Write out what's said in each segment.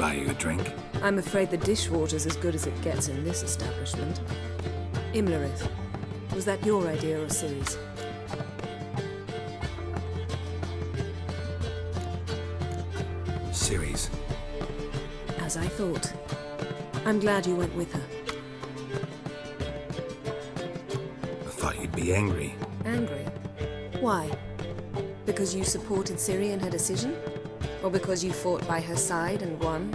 buy you a drink? I'm afraid the dishwater's as good as it gets in this establishment. Imlerith, was that your idea or Ciri's? Ciri's. As I thought. I'm glad you went with her. I thought you'd be angry. Angry? Why? Because you supported Ciri in her decision? Or because you fought by her side and won?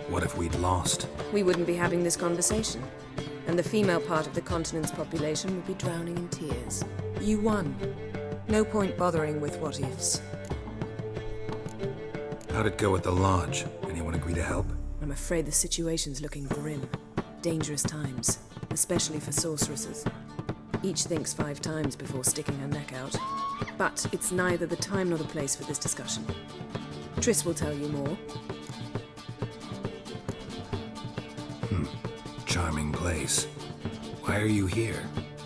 What if we'd lost? We wouldn't be having this conversation. And the female part of the continent's population would be drowning in tears. You won. No point bothering with what-ifs. How'd it go at the lodge? Anyone agree to help? I'm afraid the situation's looking grim. Dangerous times, especially for sorceresses. Each thinks 5 times before sticking her neck out. But it's neither the time nor the place for this discussion. Triss will tell you more. Charming place. Why are you here?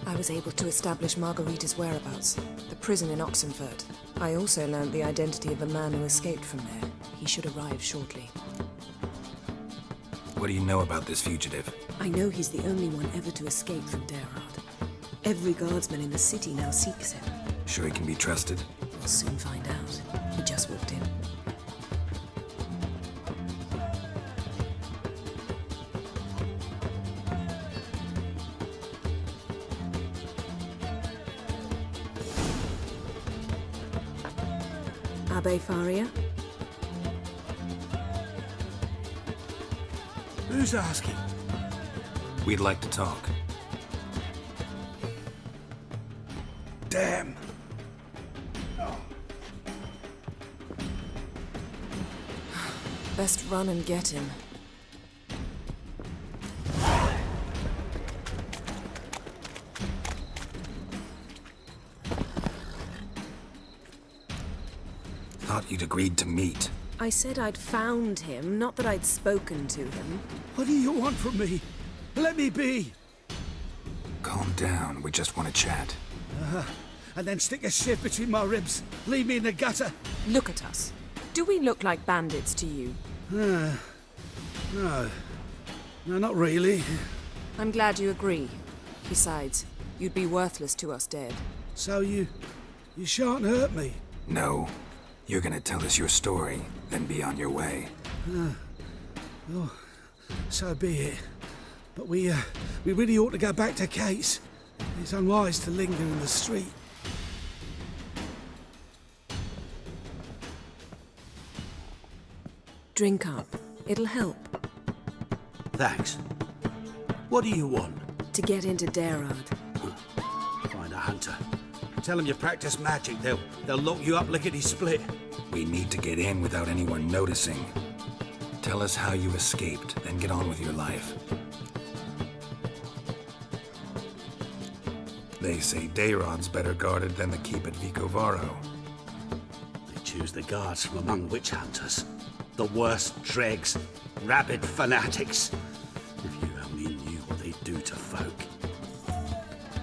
I was able to establish Margarita's whereabouts, the prison in Oxenfurt. I also learned the identity of a man who escaped from there. He should arrive shortly. What do you know about this fugitive? I know he's the only one ever to escape from Derard. Every guardsman in the city now seeks him. Sure he can be trusted? We'll soon find out. He just walked in. Abbe Faria? Who's asking? We'd like to talk. Damn. Best run and get him. Thought you'd agreed to meet. I said I'd found him, not that I'd spoken to him. What do you want from me? Let me be. Calm down, we just want to chat. And then stick a shiv between my ribs. Leave me in the gutter. Look at us. Do we look like bandits to you? No. No, not really. I'm glad you agree. Besides, you'd be worthless to us dead. So you shan't hurt me. No. You're gonna tell us your story, then be on your way. Oh, so be it. But we really ought to go back to Kate's. It's unwise to linger in the street. Drink up. It'll help. Thanks. What do you want? To get into Derard. Find a hunter. Tell them you practice magic. They'll lock you up lickety-split. We need to get in without anyone noticing. Tell us how you escaped, then get on with your life. They say Dayrod's better guarded than the keep at Vicovaro. They choose the guards from among witch hunters. The worst dregs, rabid fanatics. If you only knew what they do to folk.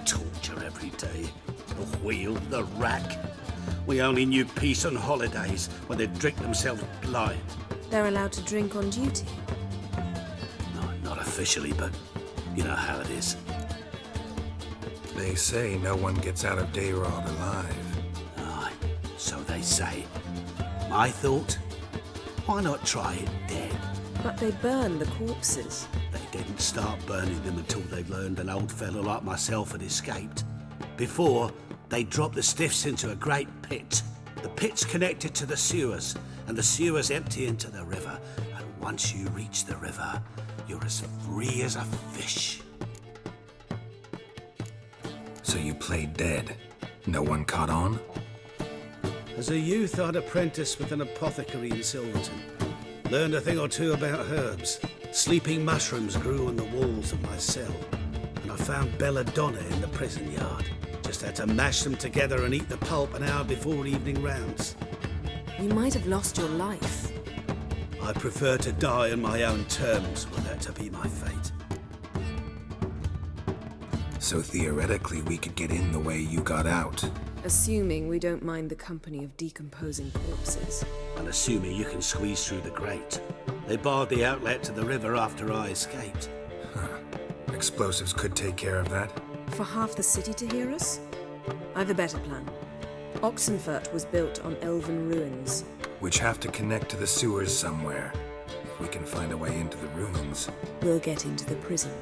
Torture every day. The wheel, the rack. We only knew peace on holidays when they'd drink themselves blind. They're allowed to drink on duty. No, not officially, but you know how it is. They say no one gets out of Dayrod alive. Aye, so they say. My thought? Why not try it dead? But they burn the corpses. They didn't start burning them until they learned an old fellow like myself had escaped. Before, they dropped the stiffs into a great pit. The pit's connected to the sewers, and the sewers empty into the river. And once you reach the river, you're as free as a fish. So you played dead. No one caught on? As a youth, I'd apprenticed with an apothecary in Silverton. Learned a thing or two about herbs. Sleeping mushrooms grew on the walls of my cell. And I found belladonna in the prison yard. Just had to mash them together and eat the pulp an hour before evening rounds. You might have lost your life. I prefer to die on my own terms, were that to be my fate. So theoretically we could get in the way you got out. Assuming we don't mind the company of decomposing corpses. and assuming you can squeeze through the grate. They barred the outlet to the river after I escaped. Explosives could take care of that. For half the city to hear us? I've a better plan. Oxenfurt was built on elven ruins. Which have to connect to the sewers somewhere. If we can find a way into the ruins. We'll get into the prison.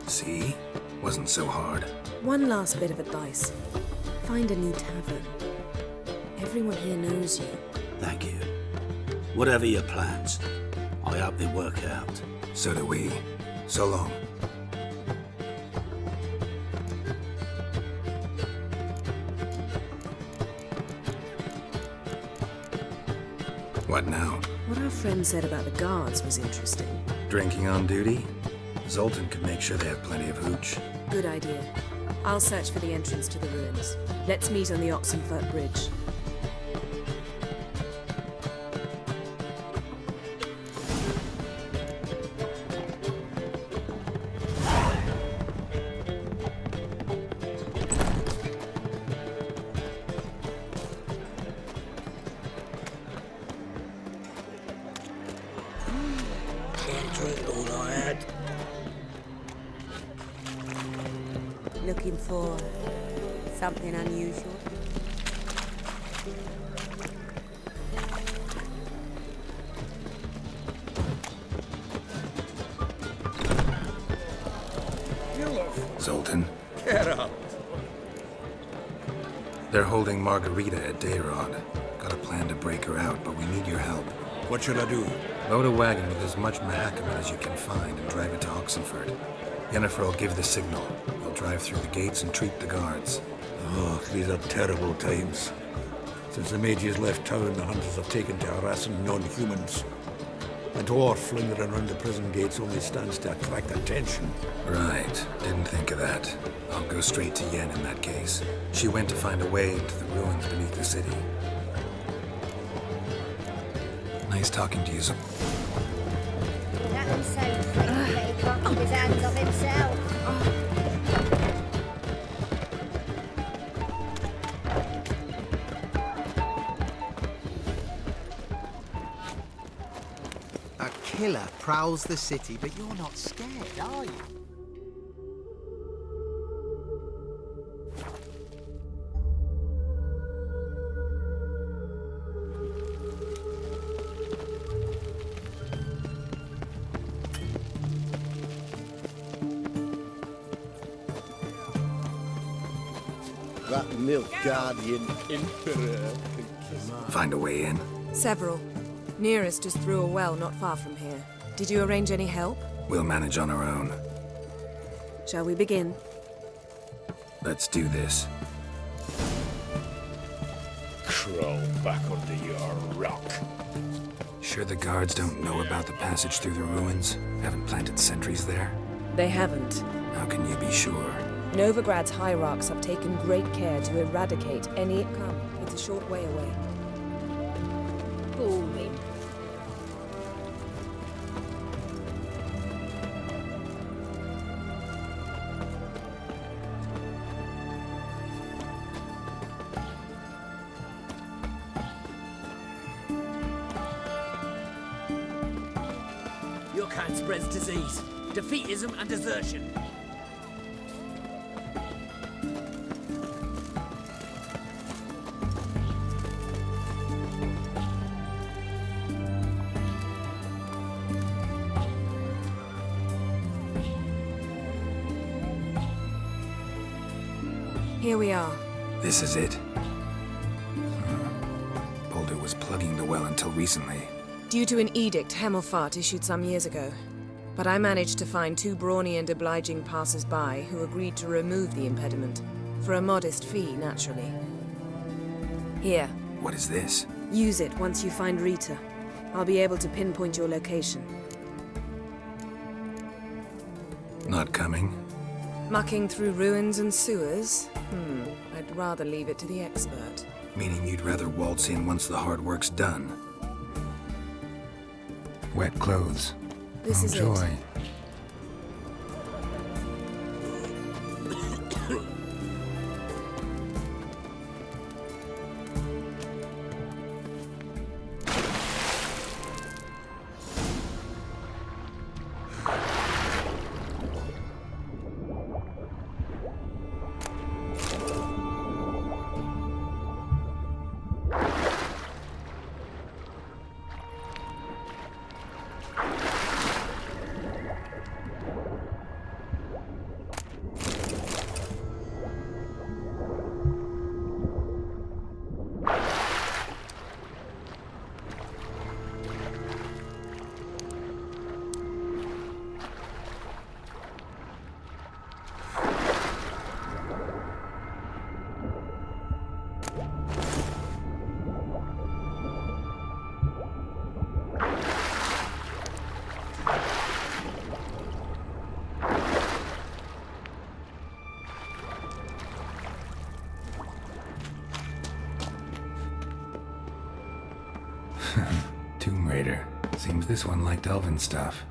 See? Wasn't so hard. One last bit of advice. Find a new tavern. Everyone here knows you. Thank you. Whatever your plans, I hope they work out. So do we. So long. What now? What our friend said about the guards was interesting. Drinking on duty? Zoltan could make sure they have plenty of hooch. Good idea. I'll search for the entrance to the ruins. Let's meet on the Oxenfurt Bridge. Looking for something unusual? Zoltan? Get up! They're holding Margarita at Dayrod. Got a plan to break her out, but we need your help. What should I do? Load a wagon with as much Mahakaman as you can find and drive it to Oxenfurt. Yennefer will give the signal. We'll drive through the gates and treat the guards. Oh, these are terrible times. Since the mages left town, the hunters have taken to harassing non-humans. A dwarf lingering around the prison gates only stands to attract attention. Right. Didn't think of that. I'll go straight to Yen in that case. She went to find a way into the ruins beneath the city. Nice talking to you, That was so quick that he can't keep his hands off himself. A killer prowls the city, but you're not scared, are you? That Nilfgaardian emperor. Find a way in? Several. Nearest just through a well not far from here. Did you arrange any help? We'll manage on our own. Shall we begin? Let's do this. Crawl back under your rock. Sure the guards don't know about the passage through the ruins? Haven't planted sentries there? They haven't. How can you be sure? Novigrad's hierarchs have taken great care to eradicate any... Come, it's a short way away. Booming. Your kind spreads disease, defeatism and desertion. Here we are. This is it. Boulder was plugging the well until recently. Due to an edict Hemmelfart issued some years ago. But I managed to find two brawny and obliging passers-by who agreed to remove the impediment. For a modest fee, naturally. Here, What is this? use it once you find Rita. I'll be able to pinpoint your location. Not coming? Mucking through ruins and sewers? I'd rather leave it to the expert. Meaning you'd rather waltz in once the hard work's done. Wet clothes. This Oh, is joy. it. Seems this one liked elven stuff.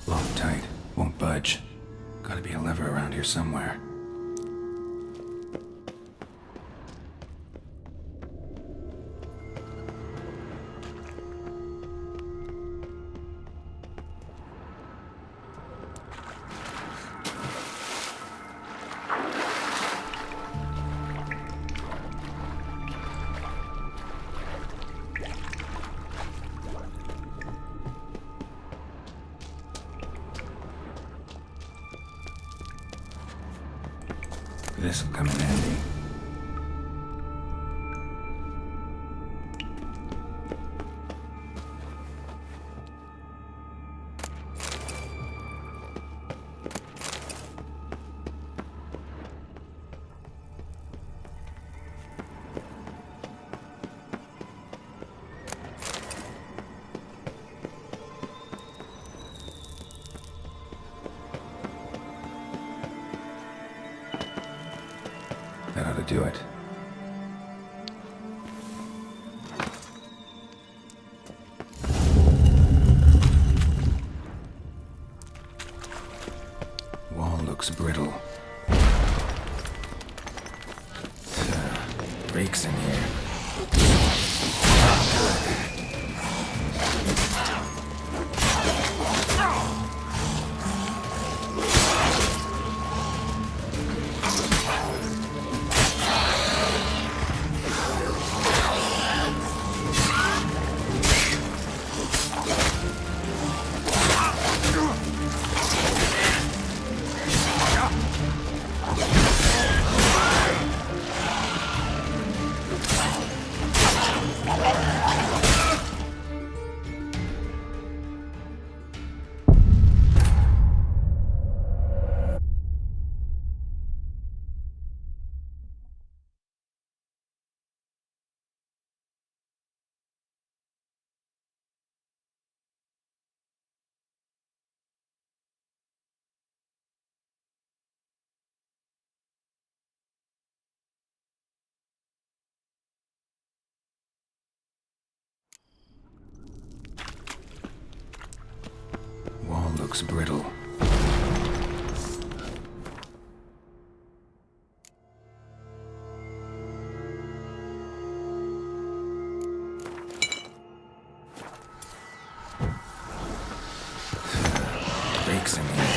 Locked tight. Won't budge. Gotta be a lever around here somewhere. This'll come in handy. That ought to do it. Wall looks brittle. Breaks in here. Looks brittle. Breaks in here.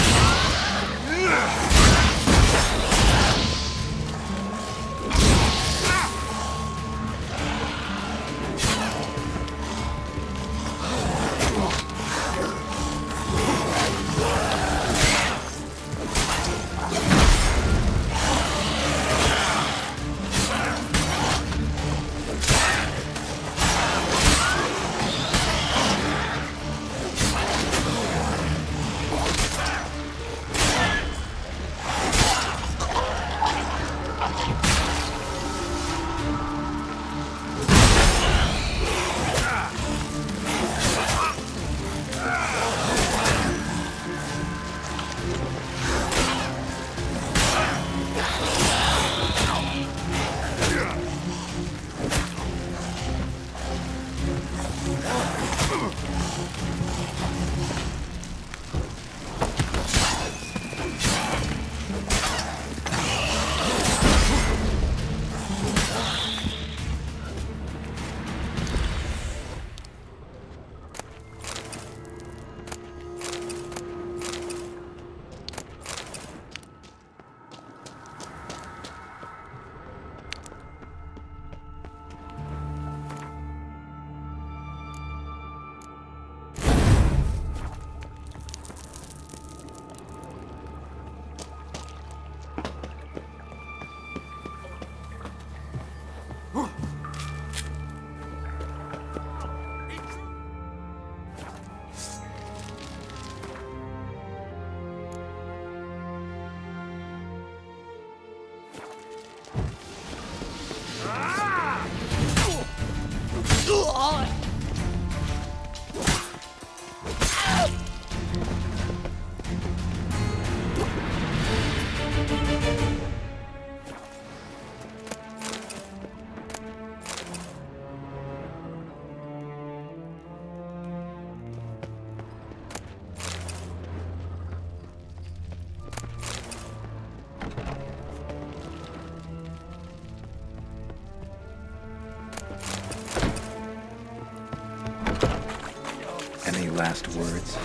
Any last words?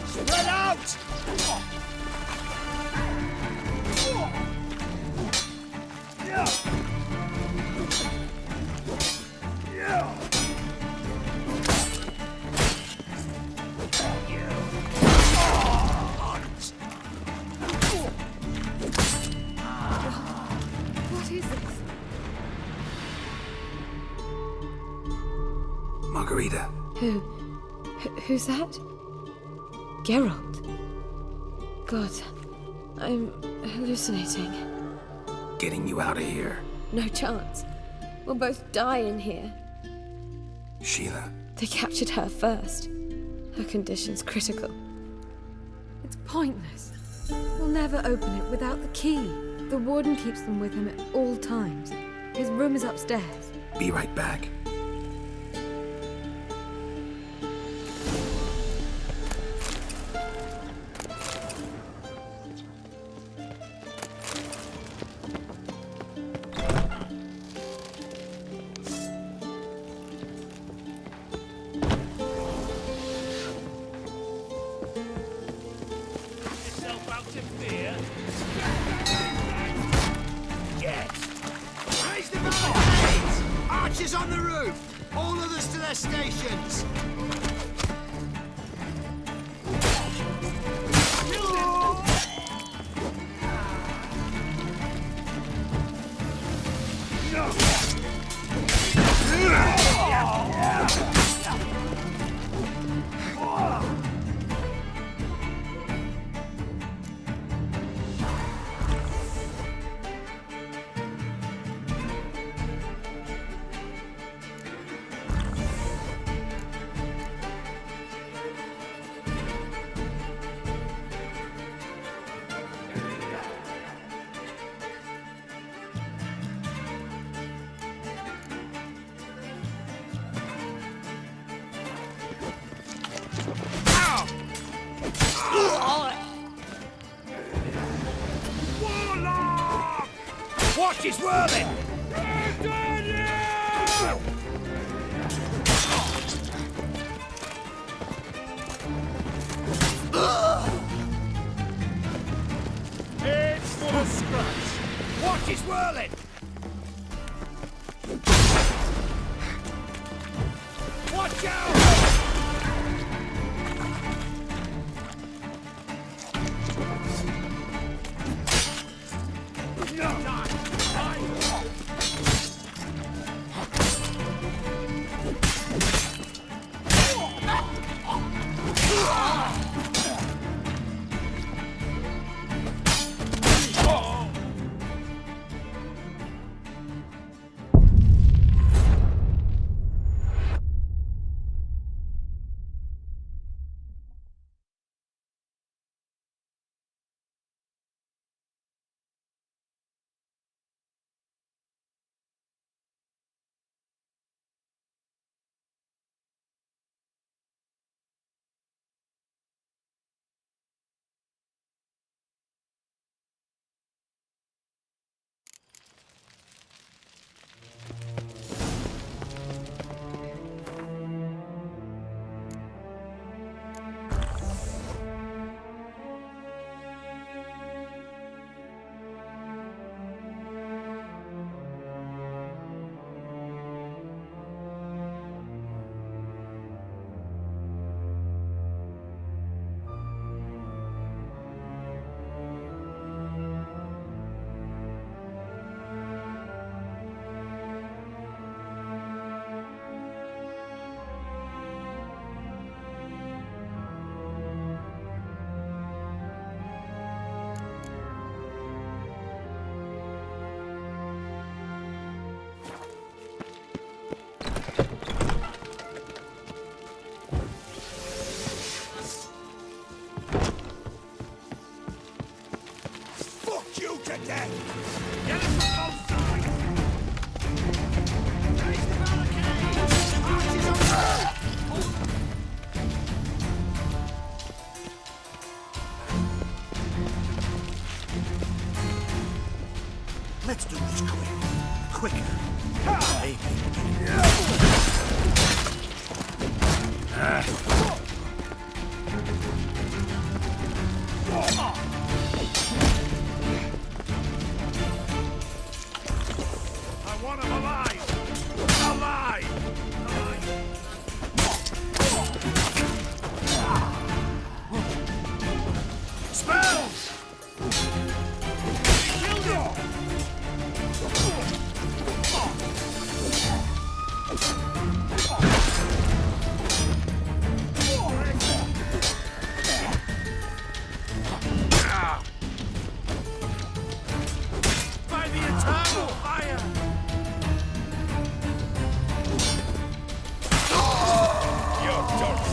Spread out! What is this? Margarita. Who's that? Geralt. God, I'm hallucinating. Getting you out of here. No chance. We'll both die in here. Sheila. They captured her first. Her condition's critical. It's pointless. We'll never open it without the key. The warden keeps them with him at all times. His room is upstairs. Be right back. Yourself out to fear. Get! Raise the barricades! Archers on the roof! All others to their stations! Watch his whirling! It's full of scratch! Watch his whirling! Watch out! want him alive! Alive! Spells! Killed him! By the eternal fire! You're done,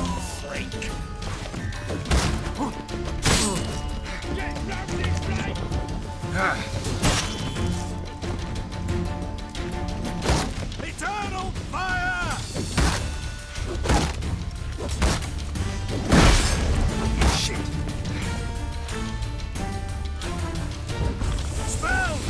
freak! Get round this way! Eternal fire! Shit! Spells!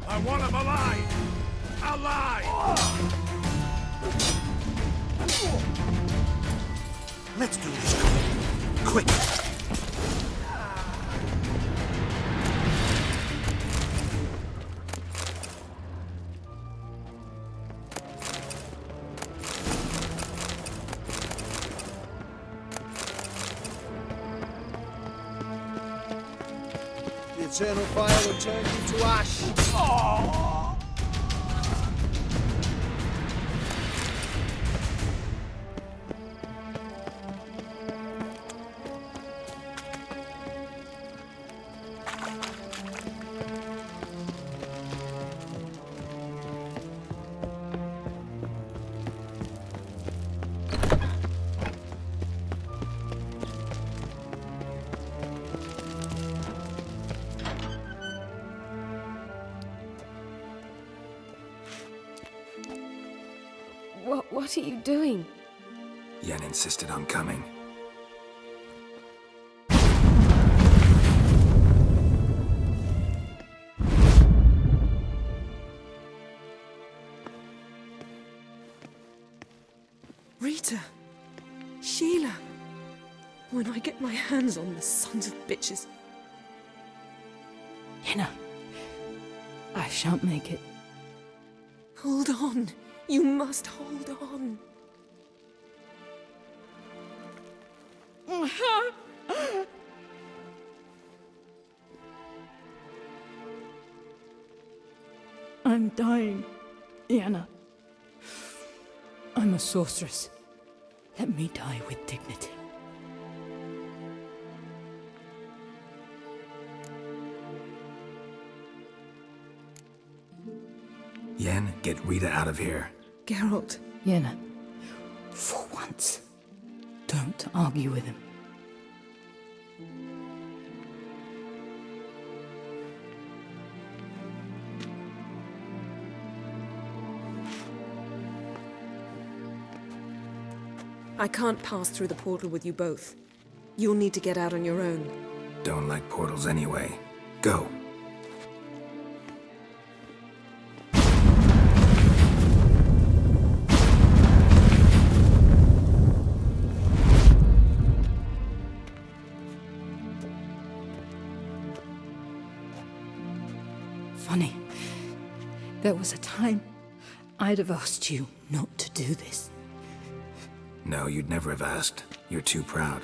I want him alive! Alive! Let's do this quick. The eternal fire will turn you to ash. What are you doing? Yen insisted on coming. Rita! Sheila! When I get my hands on the sons of bitches. Yenna, I shan't make it. Hold on! You must hold on! I'm dying, Yenna. I'm a sorceress. Let me die with dignity. Yen, get Rita out of here. Geralt. Yenna, for once, don't argue with him. I can't pass through the portal with you both. You'll need to get out on your own. Don't like portals anyway. Go. Funny. There was a time I'd have asked you not to do this. No, you'd never have asked. You're too proud.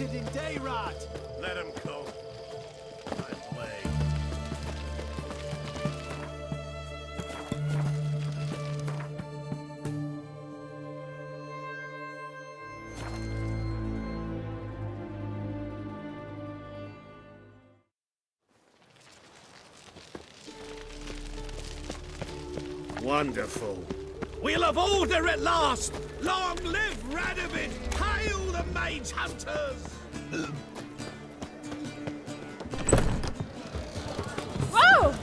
In Dayrad. Let him come. I play. Wonderful. We'll have order at last! Long live Radovid! Hail the mage hunters! Whoa!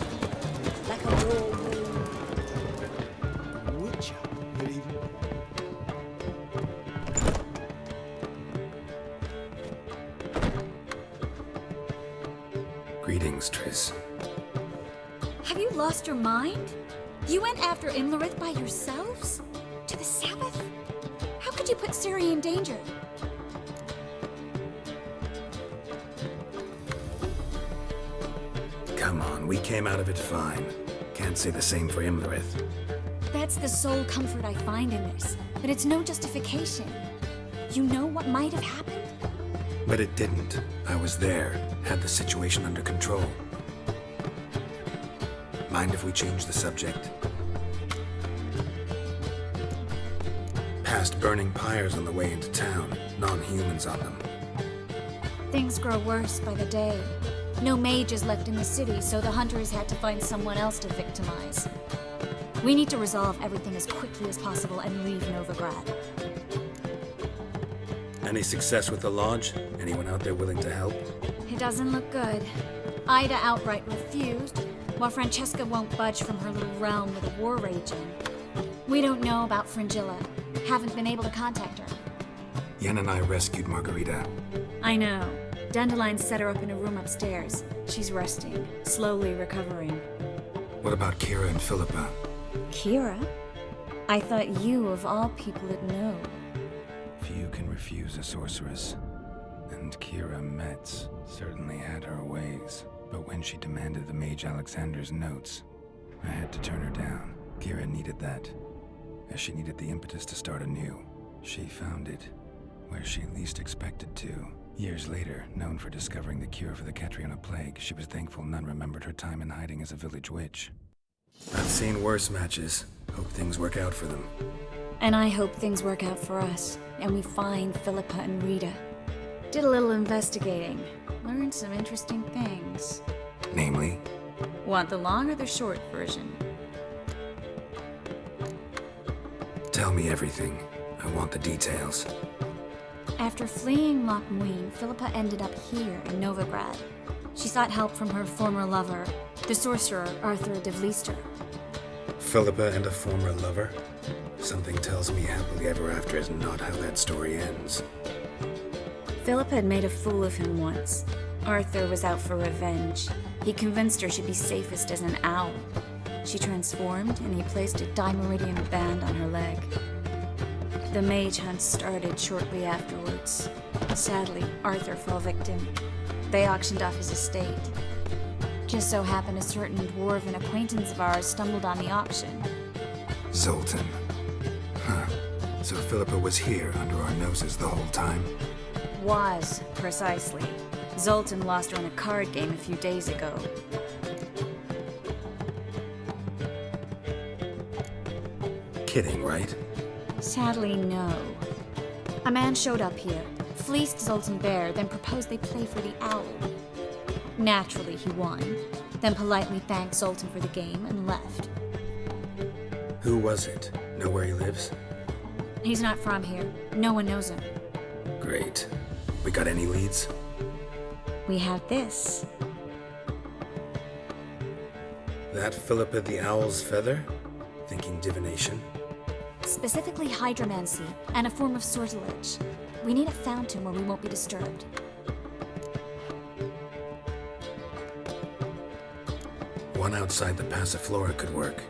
Like a whirlwind. Witcher, good evening. Greetings, Triss. Have you lost your mind? You went after Imlerith by yourselves? To the Sabbath? How could you put Ciri in danger? Come on, we came out of it fine. Can't say the same for Imlerith. That's the sole comfort I find in this, but it's no justification. You know what might have happened? But it didn't. I was there, had the situation under control. Mind if we change the subject? Past burning pyres on the way into town, non-humans on them. Things grow worse by the day. No mages left in the city, so the hunters had to find someone else to victimize. We need to resolve everything as quickly as possible and leave Novigrad. Any success with the lodge? Anyone out there willing to help? It doesn't look good. Ida outright refused, while Francesca won't budge from her little realm with a war raging. We don't know about Fringilla. Haven't been able to contact her. Yen and I rescued Margarita. I know. Dandelion set her up in a room upstairs. She's resting, slowly recovering. What about Kira and Philippa? Kira? I thought you, of all people, would know. Few can refuse a sorceress. And Kira Metz certainly had her ways. But when she demanded the mage Alexander's notes, I had to turn her down. Kira needed that, as she needed the impetus to start anew. She found it where she least expected to. Years later, known for discovering the cure for the Catriona plague, she was thankful none remembered her time in hiding as a village witch. I've seen worse matches. Hope things work out for them. And I hope things work out for us, and we find Philippa and Rita. Did a little investigating. Learned some interesting things. Namely? Want the long or the short version? Tell me everything. I want the details. After fleeing Loch Muin, Philippa ended up here in Novigrad. She sought help from her former lover, the sorcerer Arthur de Vlister. Philippa and a former lover? Something tells me happily ever after is not how that story ends. Philippa had made a fool of him once. Arthur was out for revenge. He convinced her she'd be safest as an owl. She transformed, and he placed a Dimeridian band on her leg. The mage hunt started shortly afterwards. Sadly, Arthur fell victim. They auctioned off his estate. Just so happened a certain dwarven acquaintance of ours stumbled on the auction. Zoltan. Huh. So Philippa was here under our noses the whole time? Was, precisely. Zoltan lost her in a card game a few days ago. Kidding, right? Sadly, no. A man showed up here, fleeced Zoltan bare, then proposed they play for the owl. Naturally, he won, then politely thanked Zoltan for the game and left. Who was it? Know where he lives? He's not from here. No one knows him. Great. We got any leads? We have this. That Philippa the Owl's feather? Thinking divination? Specifically hydromancy, and a form of sortilege. We need a fountain where we won't be disturbed. One outside the Passiflora could work.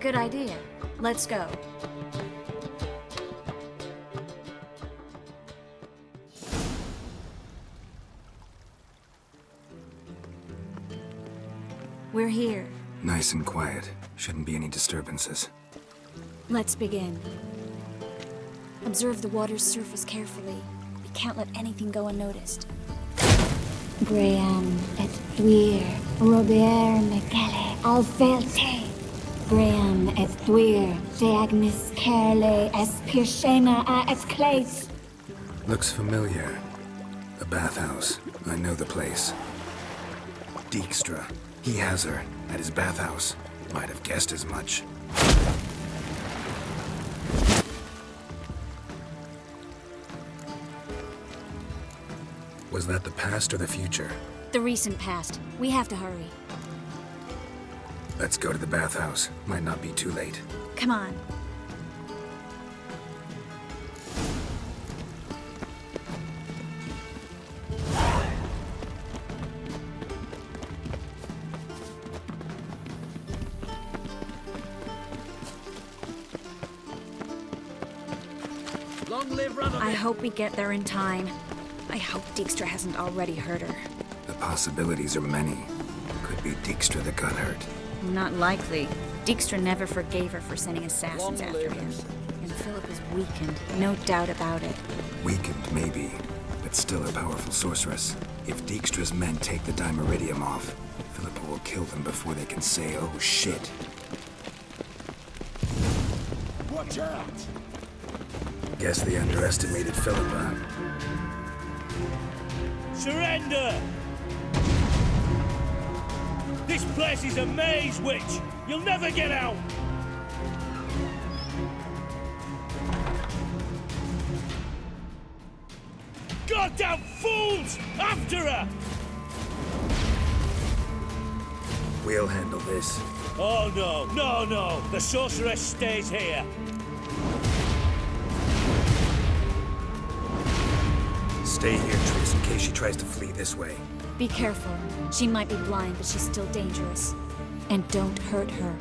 Good idea. Let's go. We're here. Nice and quiet. Shouldn't be any disturbances. Let's begin. Observe the water's surface carefully. We can't let anything go unnoticed. Graham et thuir, Robert Mcgelle, Alfelte. Graham et thuir, Deagnis Kerle, es Pirshena a et Clates. Looks familiar. The bathhouse. I know the place. Dijkstra. He has her at his bathhouse. Might have guessed as much. Was that the past or the future? The recent past. We have to hurry. Let's go to the bathhouse. Might not be too late. Come on. Long live Radovid! I hope we get there in time. I hope Dijkstra hasn't already hurt her. The possibilities are many. Could be Dijkstra that got hurt. Not likely. Dijkstra never forgave her for sending assassins Long after live him. And Philip is weakened, no doubt about it. Weakened, maybe, but still a powerful sorceress. If Dijkstra's men take the Dimeridium off, Philippa will kill them before they can say, oh shit. Watch out! Guess they underestimated Philippa. Surrender! This place is a maze, witch! You'll never get out! Goddamn fools! After her! We'll handle this. Oh no, no, no! The sorceress stays here! Stay here, Triss, in case she tries to flee this way. Be careful. She might be blind, but she's still dangerous. And don't hurt her.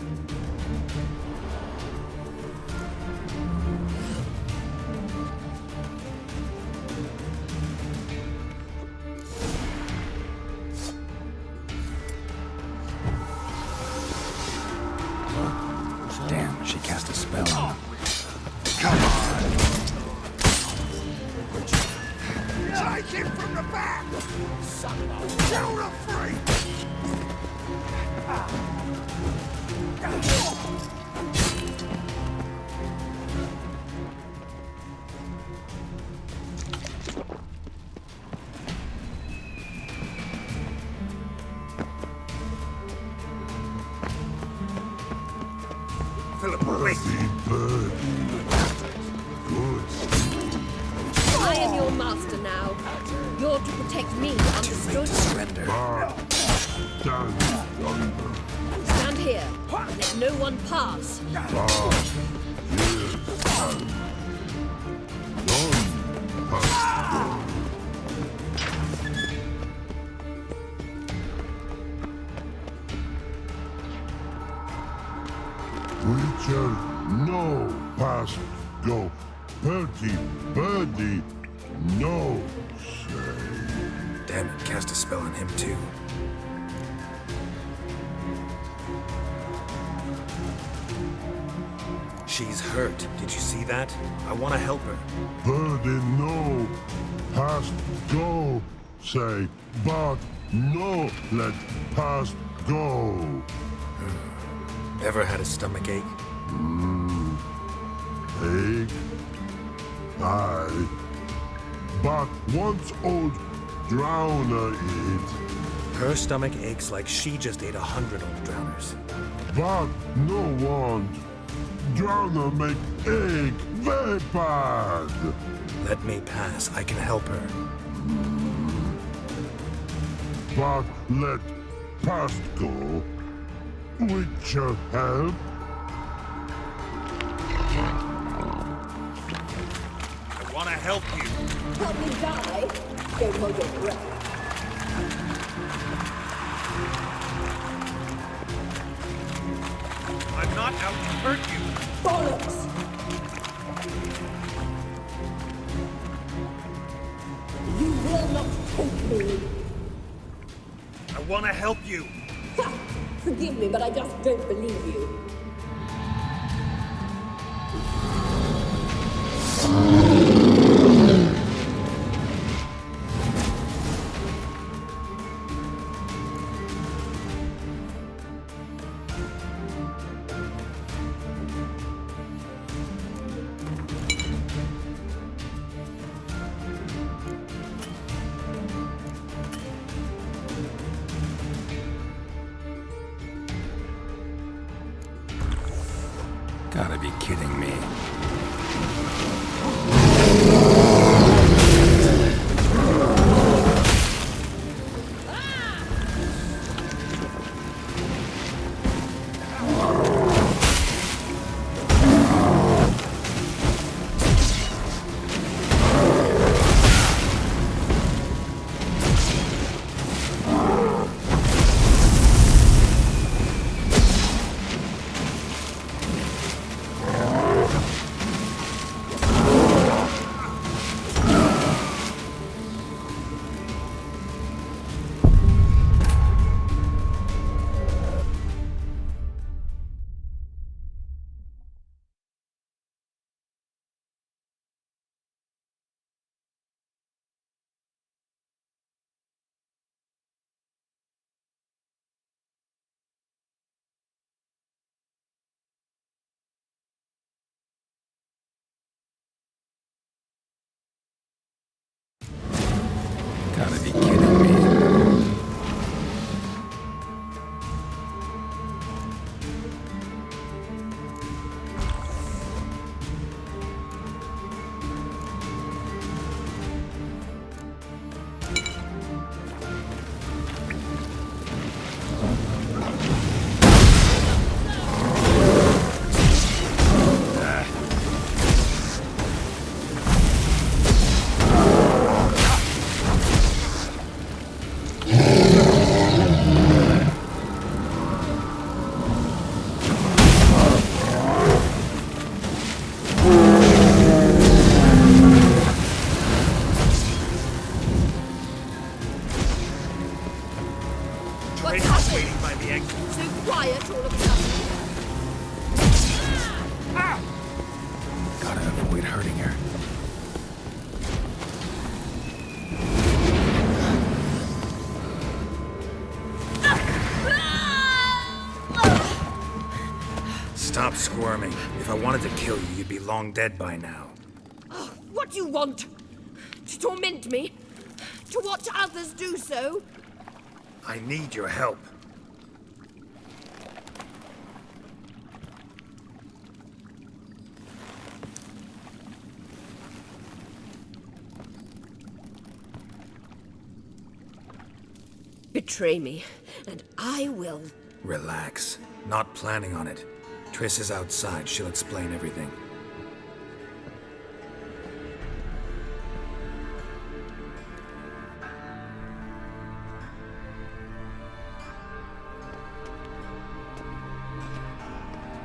Damn, she cast a spell on him. Come on! Take him from the back! Kill the freak! Philip, wait! I am your master now. You're to protect me, understood? Surrender. Stand here. Let no one pass. Witcher, no past go. Birdie, birdie, no say. Damn it, cast a spell on him too. She's hurt. Did you see that? I want to help her. Birdie, no past go say, but no let past go. Ever had a stomach ache? Ache? Aye. But once old drowner eat. Her stomach aches like she just ate 100 old drowners. But no want. Drowner make ache very bad. Let me pass. I can help her. But let past go. Witcher help. I want to help you. Help me die. Don't hold your breath. I'm not out to hurt you. Bollocks! You will not take me. I want to help you. Ha! Forgive me, but I just don't believe you. Gotta be kidding me. Gotta be kidding me. What's happened? By the exit. So quiet all of a sudden. Gotta avoid hurting her. Stop squirming. If I wanted to kill you, you'd be long dead by now. What do you want? To torment me? To watch others do so? I need your help. Betray me, and I will. Relax. Not planning on it. Triss is outside. She'll explain everything.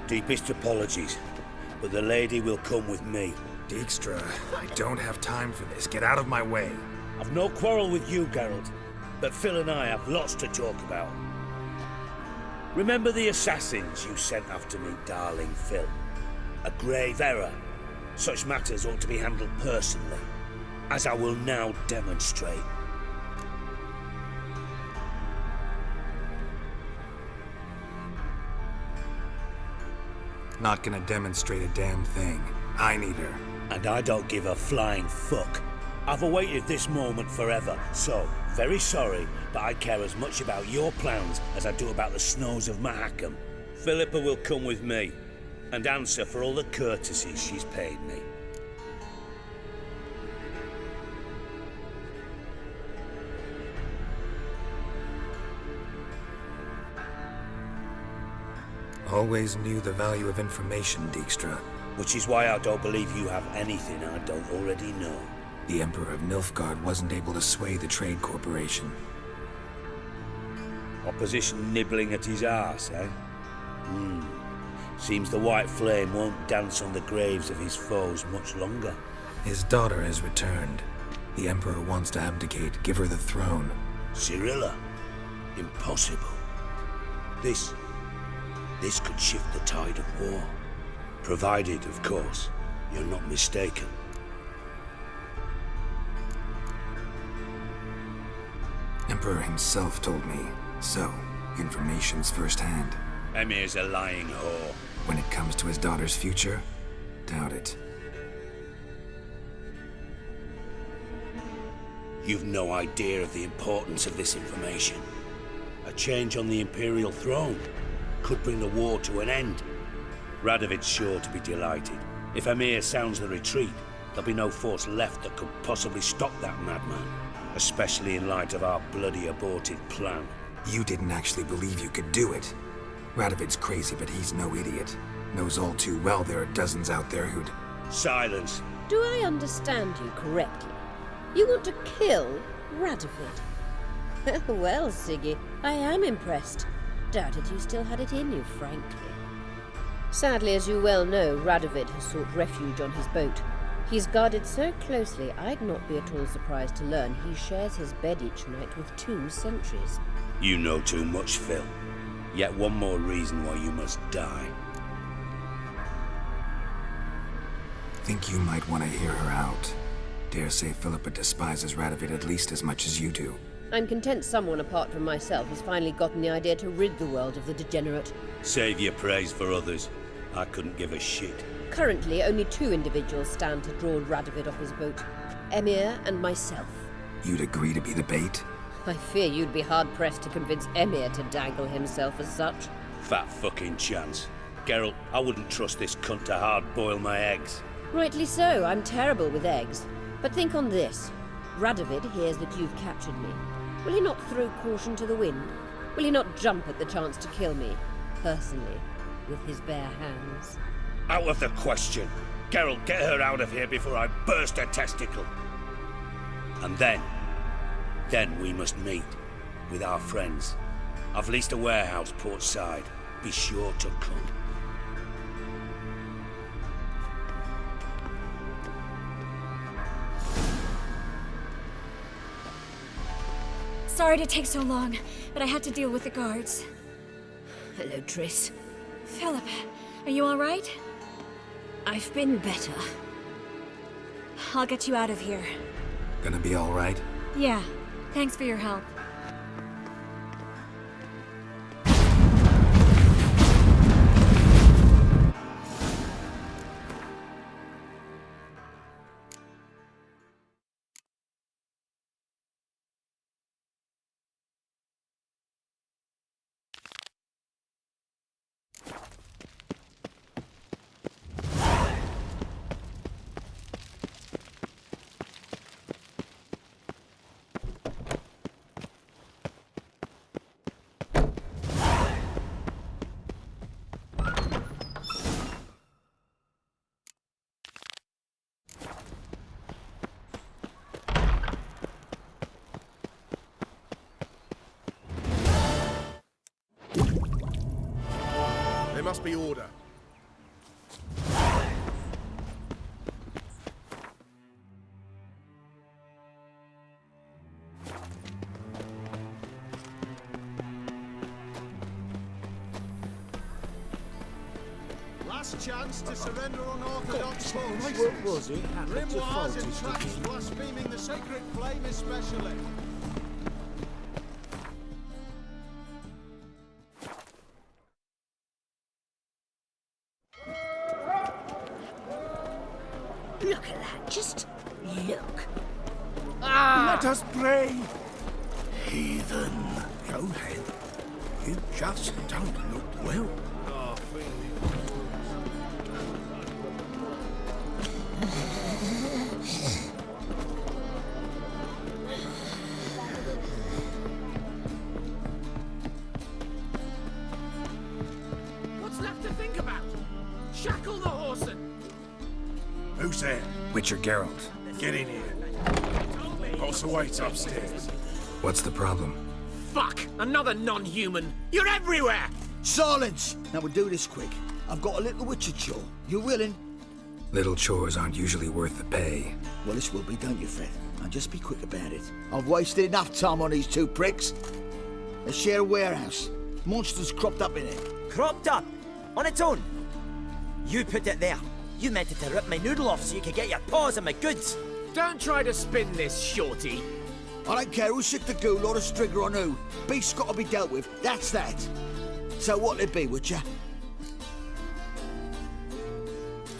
Deepest apologies, but the lady will come with me. Dijkstra, I don't have time for this. Get out of my way. I've no quarrel with you, Geralt, but Phil and I have lots to talk about. Remember the assassins you sent after me, darling Phil? A grave error. Such matters ought to be handled personally, as I will now demonstrate. Not gonna demonstrate a damn thing. I need her. And I don't give a flying fuck. I've awaited this moment forever, so, very sorry, but I care as much about your plans as I do about the snows of Mahakam. Philippa will come with me, and answer for all the courtesies she's paid me. Always knew the value of information, Dijkstra. Which is why I don't believe you have anything I don't already know. The Emperor of Nilfgaard wasn't able to sway the Trade Corporation. Opposition nibbling at his arse, eh? Seems the White Flame won't dance on the graves of his foes much longer. His daughter has returned. The Emperor wants to abdicate, give her the throne. Cirilla? Impossible. This could shift the tide of war. Provided, of course, you're not mistaken. Emperor himself told me. So, information's firsthand. Emir's a lying whore. When it comes to his daughter's future, doubt it. You've no idea of the importance of this information. A change on the Imperial throne could bring the war to an end. Radovid's sure to be delighted. If Emir sounds the retreat, there'll be no force left that could possibly stop that madman. Especially in light of our bloody aborted plan. You didn't actually believe you could do it. Radovid's crazy, but he's no idiot. Knows all too well there are dozens out there who'd... Silence. Do I understand you correctly? You want to kill Radovid? Well, Siggy, I am impressed. Doubted you still had it in you, frankly. Sadly, as you well know, Radovid has sought refuge on his boat. He's guarded so closely, I'd not be at all surprised to learn he shares his bed each night with 2 sentries. You know too much, Phil. Yet one more reason why you must die. Think you might want to hear her out. Dare say Philippa despises Radovid at least as much as you do. I'm content someone apart from myself has finally gotten the idea to rid the world of the degenerate. Save your praise for others. I couldn't give a shit. Currently, only 2 individuals stand to draw Radovid off his boat. Emir and myself. You'd agree to be the bait? I fear you'd be hard-pressed to convince Emir to dangle himself as such. Fat fucking chance. Geralt, I wouldn't trust this cunt to hard-boil my eggs. Rightly so, I'm terrible with eggs. But think on this. Radovid hears that you've captured me. Will he not throw caution to the wind? Will he not jump at the chance to kill me, personally, with his bare hands? Out of the question. Geralt, get her out of here before I burst her testicle. And then we must meet with our friends. I've leased a warehouse port side. Be sure to come. Sorry to take so long, but I had to deal with the guards. Hello, Triss. Philip, are you all right? I've been better. I'll get you out of here. Gonna be all right? Yeah. Thanks for your help. Must be order. Last chance to surrender unorthodox foes. What was it? Grimoires and tracks blaspheming the sacred flame especially. Look at that, just look. Let us pray. Heathen. Go ahead. You just don't look well. What's left to think about? Shackle the horseman. Who's there? Witcher Geralt. Get in here. Also wait upstairs. What's the problem? Fuck! Another non-human! You're everywhere! Silence! Now we'll do this quick. I've got a little witcher chore. You willing? Little chores aren't usually worth the pay. Well, this will be, don't you, Fred? Now just be quick about it. I've wasted enough time on these 2 pricks. They share a warehouse. Monsters cropped up in it. Cropped up? On its own? You put it there. You meant it to rip my noodle off so you could get your paws on my goods. Don't try to spin this, shorty. I don't care who's sick the ghoul or the strigger on who. Beast's got to be dealt with. That's that. So what'll it be, would ya?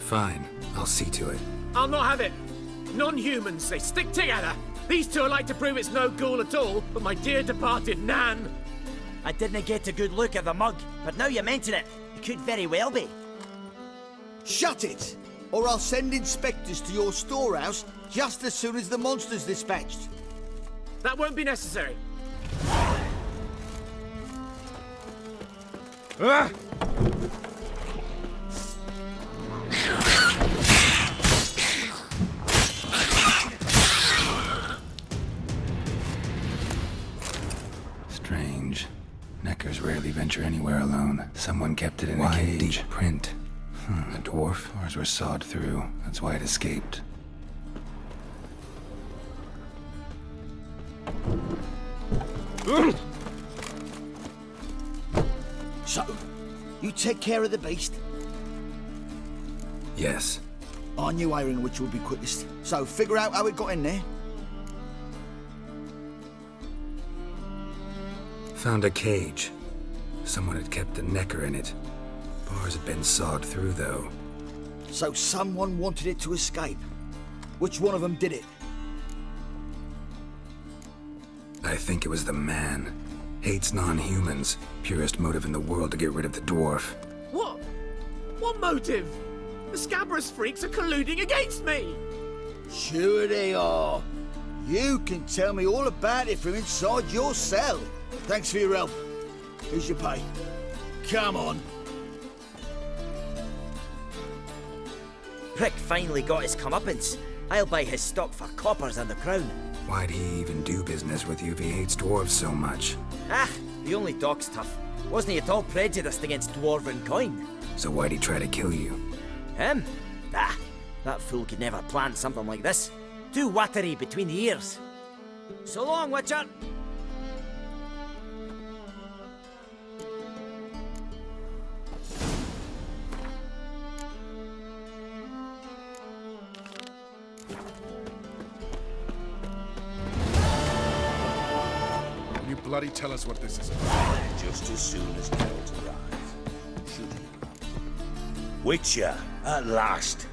Fine. I'll see to it. I'll not have it. Non-humans, they stick together. These 2 are like to prove it's no ghoul at all, but my dear departed Nan. I didn't get a good look at the mug, but now you mention it, it could very well be. Shut it! Or I'll send inspectors to your storehouse just as soon as the monster's dispatched. That won't be necessary. Ah! Strange. Neckers rarely venture anywhere alone. Someone kept it in a cage. Deep print. A dwarf. Ours were sawed through. That's why it escaped. So, you take care of the beast? Yes. I knew iron which would be quickest. So, figure out how it got in there. Found a cage. Someone had kept a necker in it. Bars had been sawed through, though. So someone wanted it to escape. Which one of them did it? I think it was the man. Hates non-humans. Purest motive in the world to get rid of the dwarf. What? What motive? The Scabrous freaks are colluding against me! Sure they are. You can tell me all about it from inside your cell. Thanks for your help. Here's your pay. Come on. Prick finally got his comeuppance. I'll buy his stock for coppers and the crown. Why'd he even do business with you if he hates dwarves so much? Ah, the only dog's tough. Wasn't he at all prejudiced against dwarven coin? So why'd he try to kill you? Him? Ah, that fool could never plan something like this. Too watery between the ears. So long, Witcher! Bloody tell us what this is about. Just as soon as Geralt arrives. Shoot him. Witcher, at last.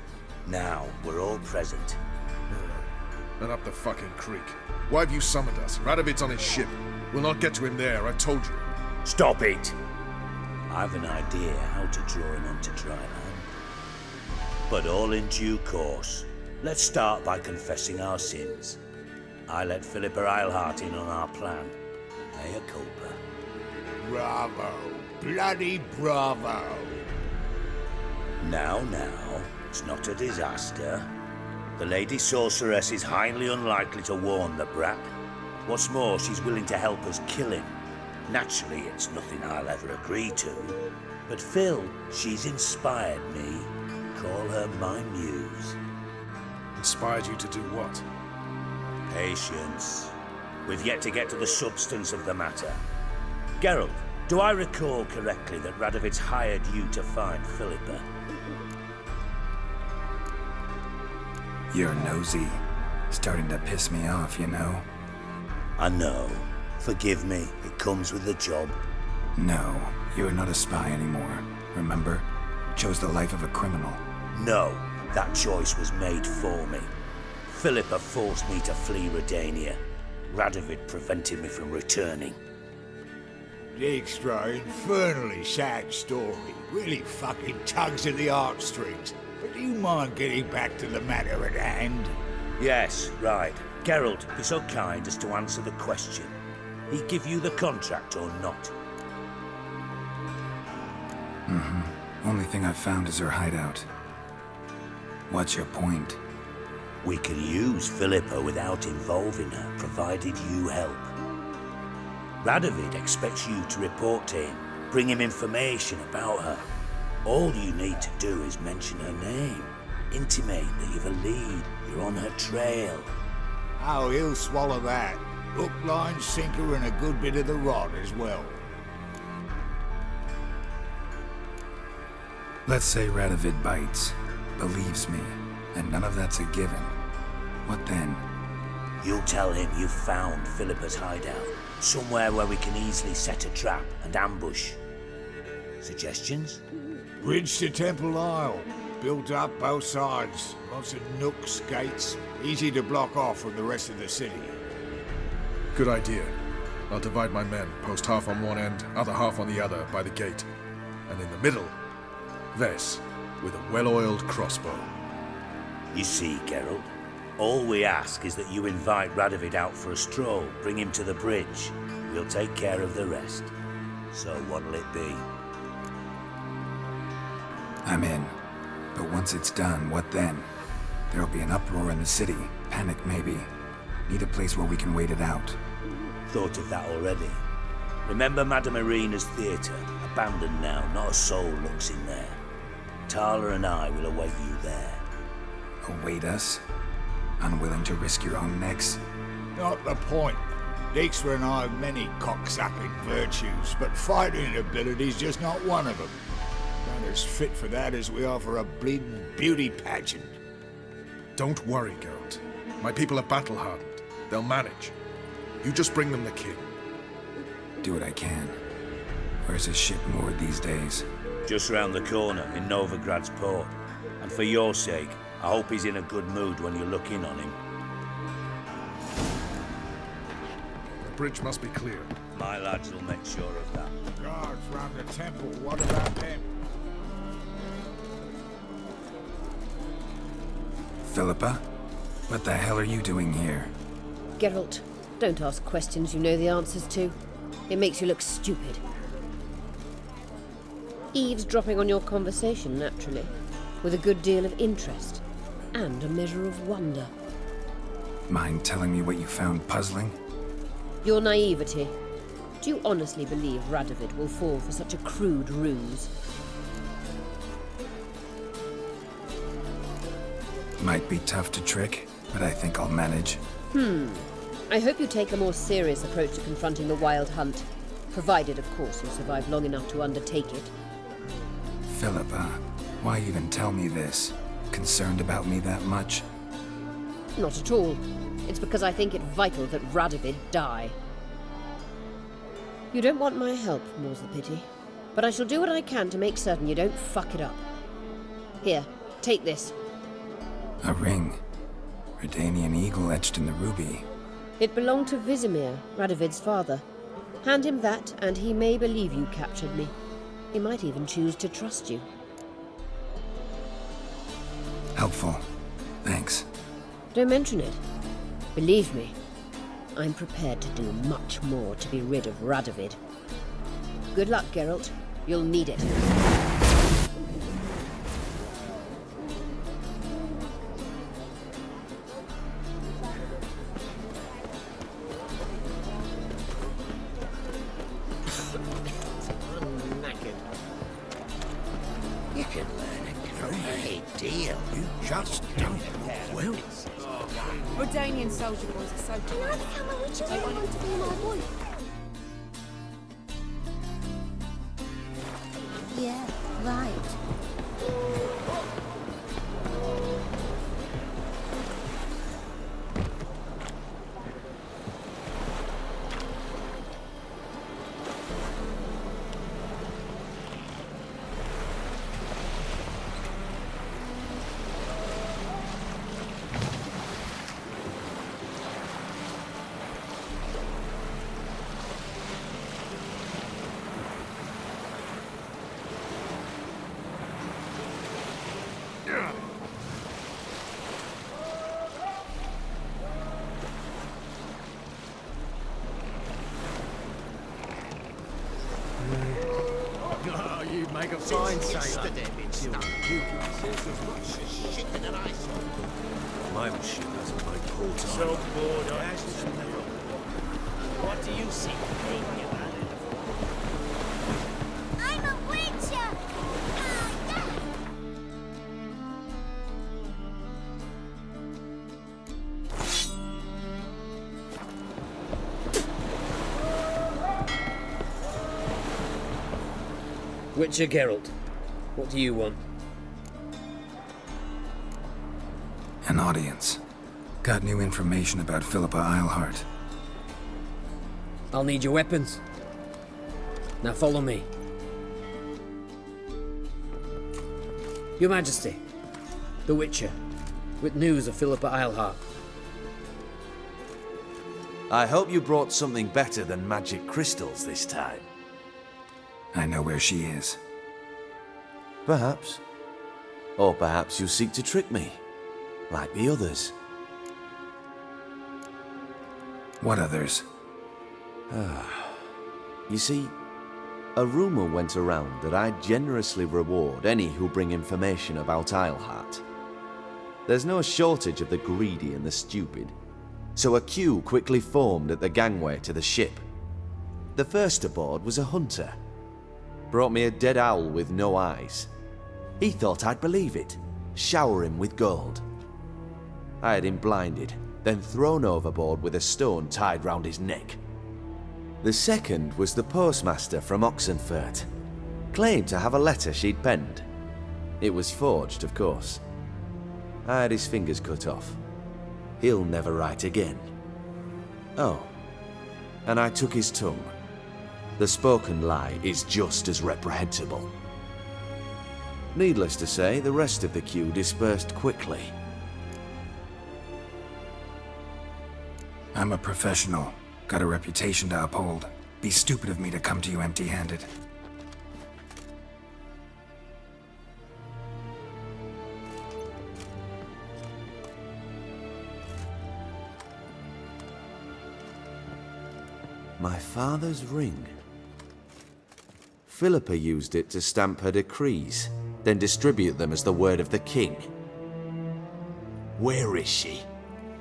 Now, we're all present. And up the fucking creek. Why have you summoned us? Radovid's on his ship. We'll not get to him there, I told you. Stop it! I've an idea how to draw him onto dry land. But all in due course. Let's start by confessing our sins. I let Philippa Eilhart in on our plan. Mea culpa. Bravo. Bloody bravo. Now, it's not a disaster. The Lady Sorceress is highly unlikely to warn the brat. What's more, she's willing to help us kill him. Naturally, it's nothing I'll ever agree to. But Phil, she's inspired me. Call her my muse. Inspired you to do what? Patience. We've yet to get to the substance of the matter. Geralt, do I recall correctly that Radovid's hired you to find Philippa? You're nosy. Starting to piss me off, you know? I know. Forgive me, it comes with the job. No, you're not a spy anymore. Remember? Chose the life of a criminal. No, that choice was made for me. Philippa forced me to flee Redania. Radovid prevented me from returning. The extra infernally sad story. Really fucking tugs at the heartstrings. But do you mind getting back to the matter at hand? Yes, right. Geralt, be so kind as to answer the question. He give you the contract or not? Only thing I've found is her hideout. What's your point? We can use Philippa without involving her, provided you help. Radovid expects you to report to him, bring him information about her. All you need to do is mention her name, intimate that you've a lead, you're on her trail. Oh, he'll swallow that. Hook, line, sinker, and a good bit of the rod as well. Let's say Radovid bites, believes me, and none of that's a given. What then? You'll tell him you've found Philippa's hideout, somewhere where we can easily set a trap and ambush. Suggestions? Bridge to Temple Isle. Built up both sides. Lots of nooks, gates. Easy to block off from the rest of the city. Good idea. I'll divide my men, post half on one end, other half on the other, by the gate. And in the middle, Ves. with a well-oiled crossbow. You see, Geralt, all we ask is that you invite Radovid out for a stroll, bring him to the bridge. We'll take care of the rest. So what'll it be? I'm in. But once it's done, what then? There'll be an uproar in the city. Panic, maybe. Need a place where we can wait it out. Thought of that already. Remember Madame Irina's theatre? Abandoned now, not a soul looks in there. Thaler and I will await you there. Await us? Unwilling to risk your own necks? Not the point. Dijkstra and I have many cocksucking virtues, but fighting ability's just not one of them. Not as fit for that as we are for a bleeding beauty pageant. Don't worry, Geralt. My people are battle-hardened. They'll manage. You just bring them the king. Do what I can. Where's his ship moored these days? Just round the corner, in Novigrad's port. And for your sake, I hope he's in a good mood when you look in on him. The bridge must be clear. My lads will make sure of that. Guards round the temple, what about them? Philippa? What the hell are you doing here? Geralt, don't ask questions you know the answers to. It makes you look stupid. Eavesdropping on your conversation, naturally, with a good deal of interest, and a measure of wonder. Mind telling me what you found puzzling? Your naivety. Do you honestly believe Radovid will fall for such a crude ruse? Might be tough to trick, but I think I'll manage. I hope you take a more serious approach to confronting the Wild Hunt, provided, of course, you survive long enough to undertake it. Philippa, why even tell me this? Concerned about me that much? Not at all. It's because I think it vital that Radovid die. You don't want my help, more's the pity. But I shall do what I can to make certain you don't fuck it up. Here, take this. A ring. Redanian eagle etched in the ruby. It belonged to Vizimir, Radovid's father. Hand him that, and he may believe you captured me. He might even choose to trust you. Helpful. Thanks. Don't mention it. Believe me, I'm prepared to do much more to be rid of Radovid. Good luck, Geralt. You'll need it. You can learn a great deal. You just don't well. Redanian soldier boys are so Do you want to become a witcher? I want to be my wife. Yeah, right. You make a fine sailor. My ship hasn't made port. So bored, I What do you see? I'm a witcher! Witcher Geralt, what do you want? An audience. Got new information about Philippa Eilhart. I'll need your weapons. Now follow me. Your Majesty, the Witcher, with news of Philippa Eilhart. I hope you brought something better than magic crystals this time. I know where she is. Perhaps. Or perhaps you seek to trick me, like the others. What others? You see, a rumor went around that I generously reward any who bring information about Isleheart. There's no shortage of the greedy and the stupid, so a queue quickly formed at the gangway to the ship. The first aboard was a hunter. Brought me a dead owl with no eyes. He thought I'd believe it, shower him with gold. I had him blinded, then thrown overboard with a stone tied round his neck. The second was the postmaster from Oxenfurt. Claimed to have a letter she'd penned. It was forged, of course. I had his fingers cut off. He'll never write again. Oh, and I took his tongue. The spoken lie is just as reprehensible. Needless to say, the rest of the queue dispersed quickly. I'm a professional. Got a reputation to uphold. Be stupid of me to come to you empty-handed. My father's ring. Philippa used it to stamp her decrees, then distribute them as the word of the king. Where is she?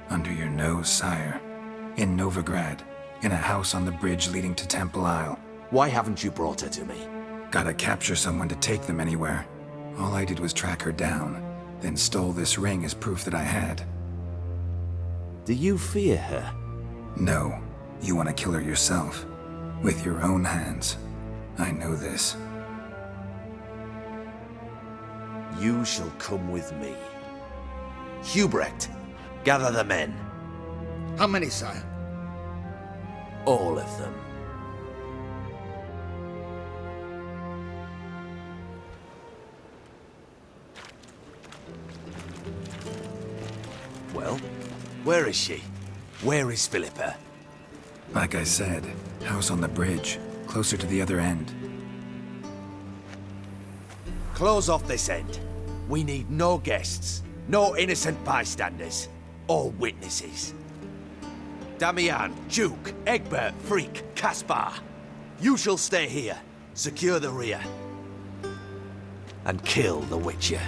Under your nose, sire. In Novigrad. In a house on the bridge leading to Temple Isle. Why haven't you brought her to me? Gotta capture someone to take them anywhere. All I did was track her down, then stole this ring as proof that I had. Do you fear her? No. You want to kill her yourself. With your own hands. I know this. You shall come with me. Hubrecht, gather the men. How many, sire? All of them. Well, where is she? Where is Philippa? Like I said, house on the bridge, closer to the other end. Close off this end. We need no guests, no innocent bystanders, or witnesses. Damian, Duke, Egbert, Freak, Caspar. You shall stay here, secure the rear, and kill the Witcher.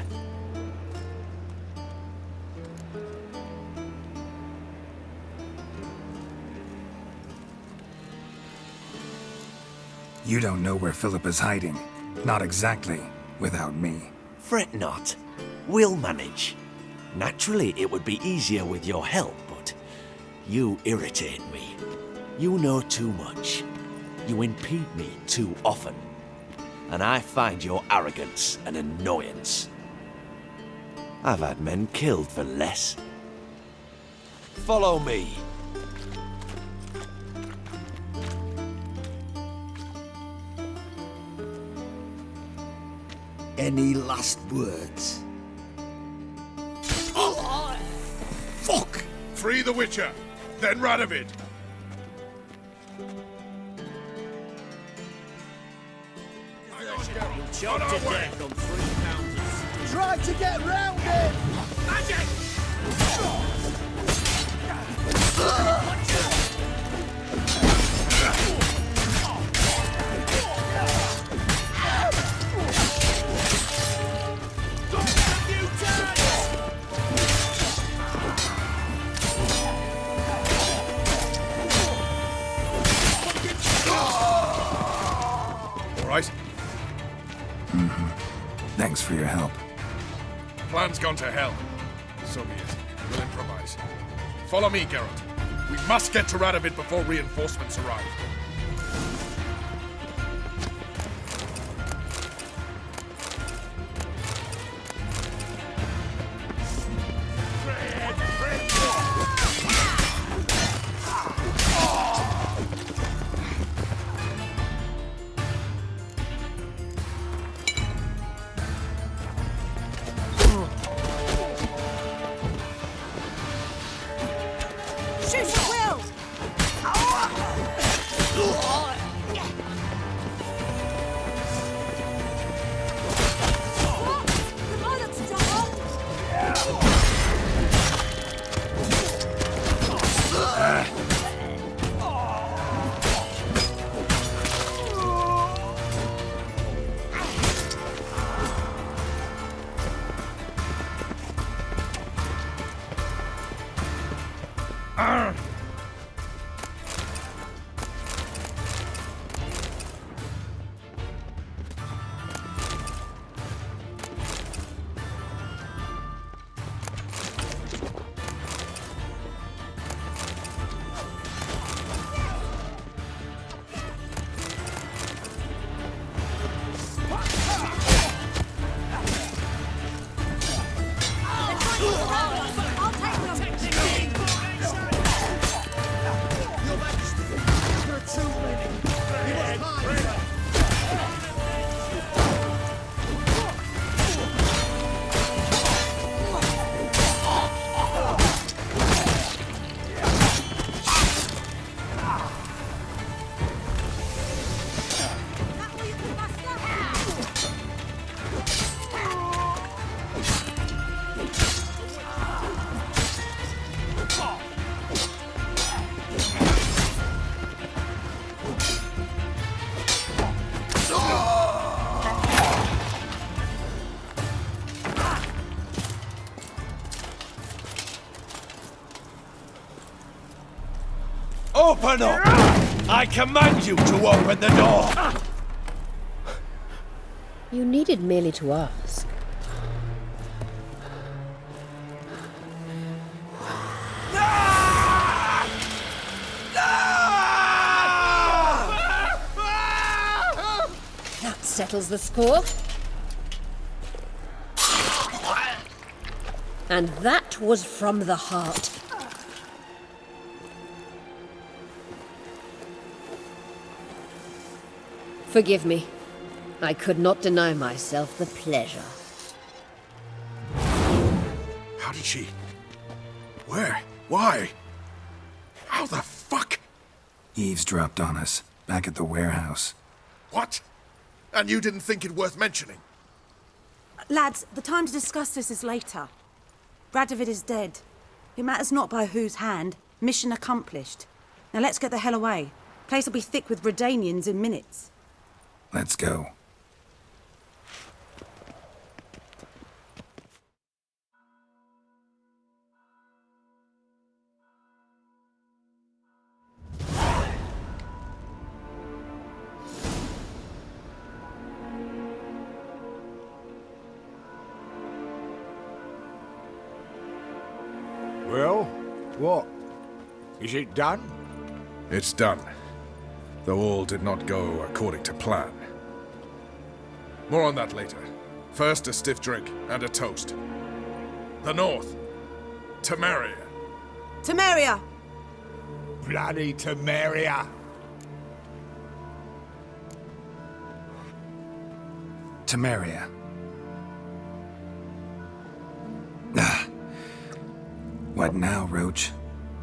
You don't know where Philippa's hiding. Not exactly, without me. Fret not. We'll manage. Naturally, it would be easier with your help, but you irritate me. You know too much. You impede me too often. And I find your arrogance an annoyance. I've had men killed for less. Follow me. Any last words? Oh, fuck! Free the Witcher, then Radovid. Choked to death on 3 pounders. Try to get round him! Magic! Right? Thanks for your help. Plan's gone to hell. So be it. We'll improvise. Follow me, Geralt. We must get to Radovid before reinforcements arrive. The pilot's done! Open up! I command you to open the door! You needed merely to ask. That settles the score. And that was from the heart. Forgive me. I could not deny myself the pleasure. How did she... Where? Why? How the fuck? Eavesdropped on us, back at the warehouse. What? And you didn't think it worth mentioning? Lads, the time to discuss this is later. Radovid is dead. It matters not by whose hand. Mission accomplished. Now let's get the hell away. Place will be thick with Redanians in minutes. Let's go. Well, what? Is it done? It's done. Though all did not go according to plan. More on that later. First, a stiff drink and a toast. The North. Temeria. Temeria! Bloody Temeria! Temeria. Ah. What now, Roach?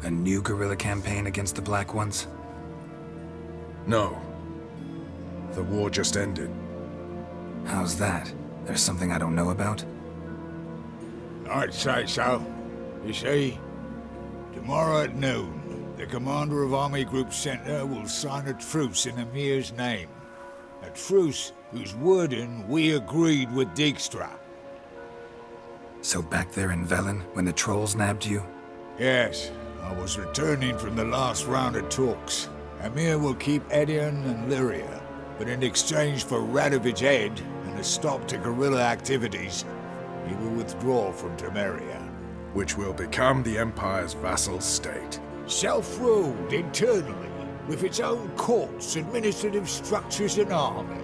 A new guerrilla campaign against the Black Ones? No. The war just ended. How's that? There's something I don't know about? I'd say so. You see, tomorrow at noon, the commander of Army Group Center will sign a truce in Emir's name. A truce whose wording we agreed with Dijkstra. So back there in Velen, when the trolls nabbed you? Yes, I was returning from the last round of talks. Emir will keep Edion and Lyria, but in exchange for Radovid's head and a stop to guerrilla activities, he will withdraw from Temeria. Which will become the Empire's vassal state. Self-ruled internally, with its own courts, administrative structures and army.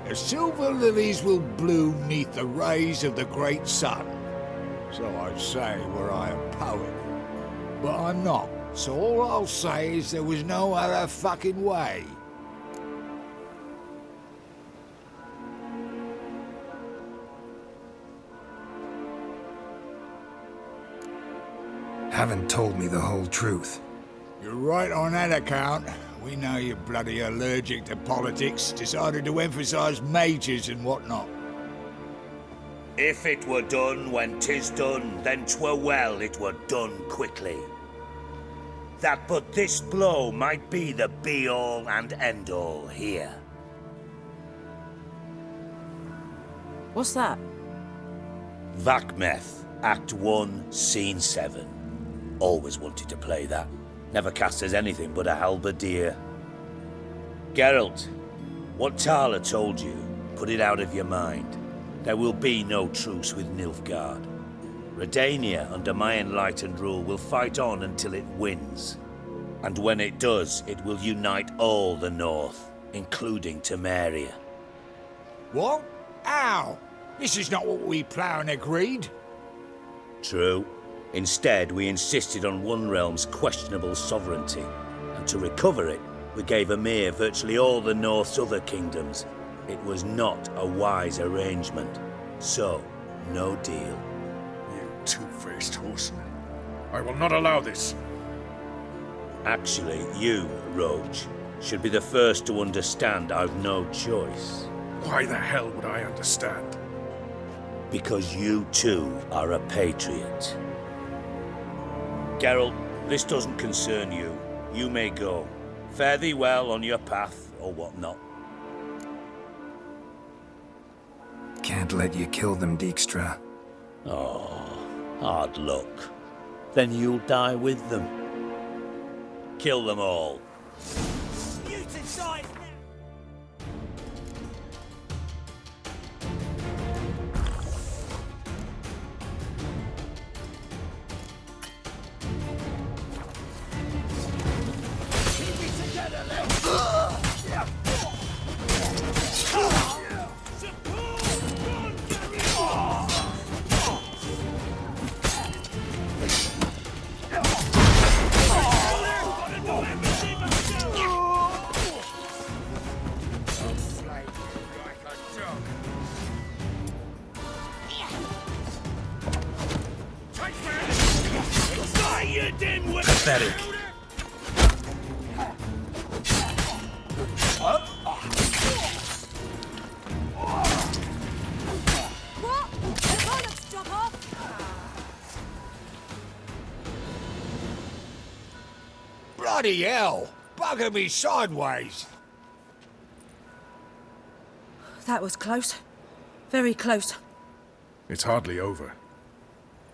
The silver lilies will bloom neath the rays of the great sun. So I'd say were I a poet. But I'm not, so all I'll say is there was no other fucking way. Haven't told me the whole truth. You're right on that account. We know you're bloody allergic to politics, decided to emphasize majors and whatnot. If it were done when 'tis done, then 'twere well it were done quickly. That but this blow might be the be-all and end-all here. What's that? Vakmeth, Act 1, Scene 7. Always wanted to play that. Never cast as anything but a halberdier. Geralt, what Thaler told you, put it out of your mind. There will be no truce with Nilfgaard. Redania, under my enlightened rule, will fight on until it wins. And when it does, it will unite all the North, including Temeria. What? How? This is not what we Plough agreed. True. Instead, we insisted on one realm's questionable sovereignty, and to recover it, we gave Emhyr virtually all the North's other kingdoms. It was not a wise arrangement. So, no deal. You two-faced horseman. I will not allow this. Actually, you, Roach, should be the first to understand I've no choice. Why the hell would I understand? Because you too are a patriot. Geralt, this doesn't concern you. You may go. Fare thee well on your path, or whatnot. Can't let you kill them, Dijkstra. Oh, hard luck. Then you'll die with them. Kill them all. Mutant side now! Pathetic. Bloody hell! Bugger me sideways! That was close. Very close. It's hardly over.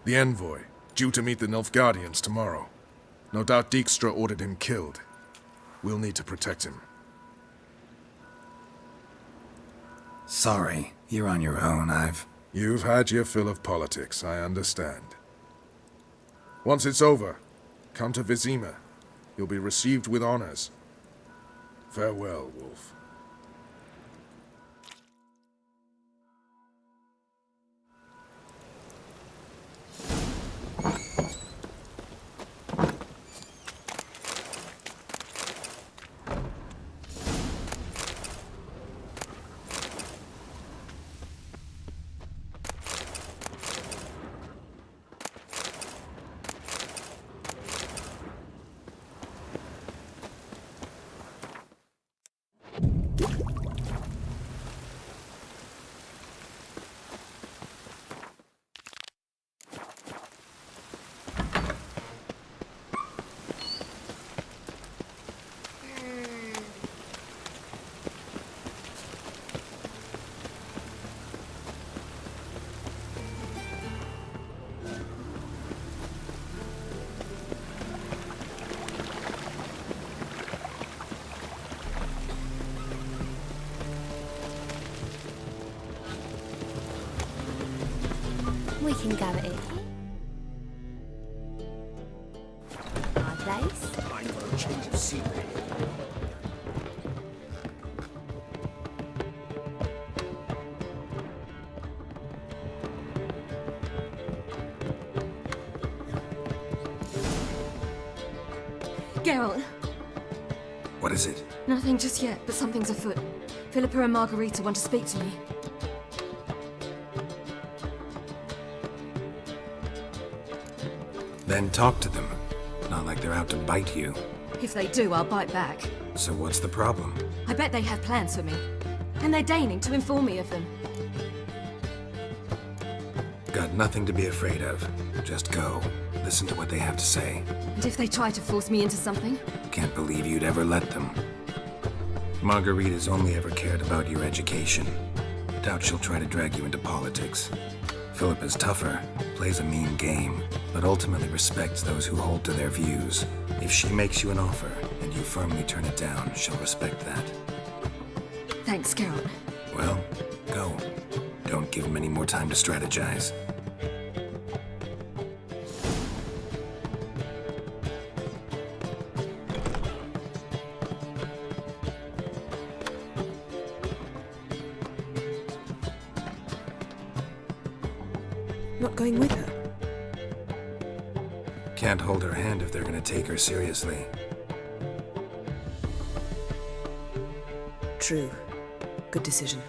The envoy, due to meet the Nilfgaardians tomorrow. No doubt Dijkstra ordered him killed. We'll need to protect him. Sorry, you're on your own. You've had your fill of politics, I understand. Once it's over, come to Vizima. You'll be received with honors. Farewell, Wolf. We can go at it. My place? Time for a change of scenery. Geralt, What is it? nothing just yet, but something's afoot. Philippa and Margarita want to speak to me. Then talk to them. Not like they're out to bite you. If they do, I'll bite back. So what's the problem? I bet they have plans for me. And they're deigning to inform me of them. Got nothing to be afraid of. Just go. Listen to what they have to say. And if they try to force me into something? Can't believe you'd ever let them. Margarita's only ever cared about your education. Doubt she'll try to drag you into politics. Philippa's tougher. plays a mean game, but ultimately respects those who hold to their views. If she makes you an offer, and you firmly turn it down, she'll respect that. Thanks, Skarlet. Well, go. Don't give him any more time to strategize. Not going with her? Can't hold her hand if they're gonna take her seriously. True. Good decision.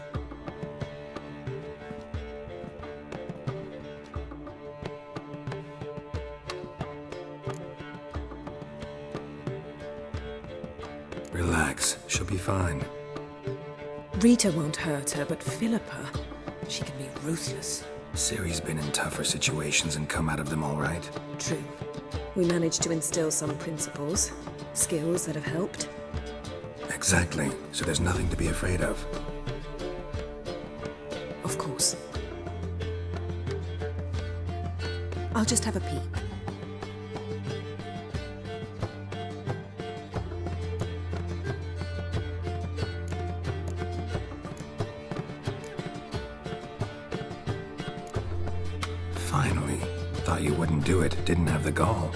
Relax, she'll be fine. Rita won't hurt her, but Philippa, she can be ruthless. Ciri's been in tougher situations and come out of them all right. True. We managed to instill some principles, skills that have helped. Exactly, so there's nothing to be afraid of. Of course. I'll just have a peek. Finally. Thought you wouldn't do it, didn't have the gall.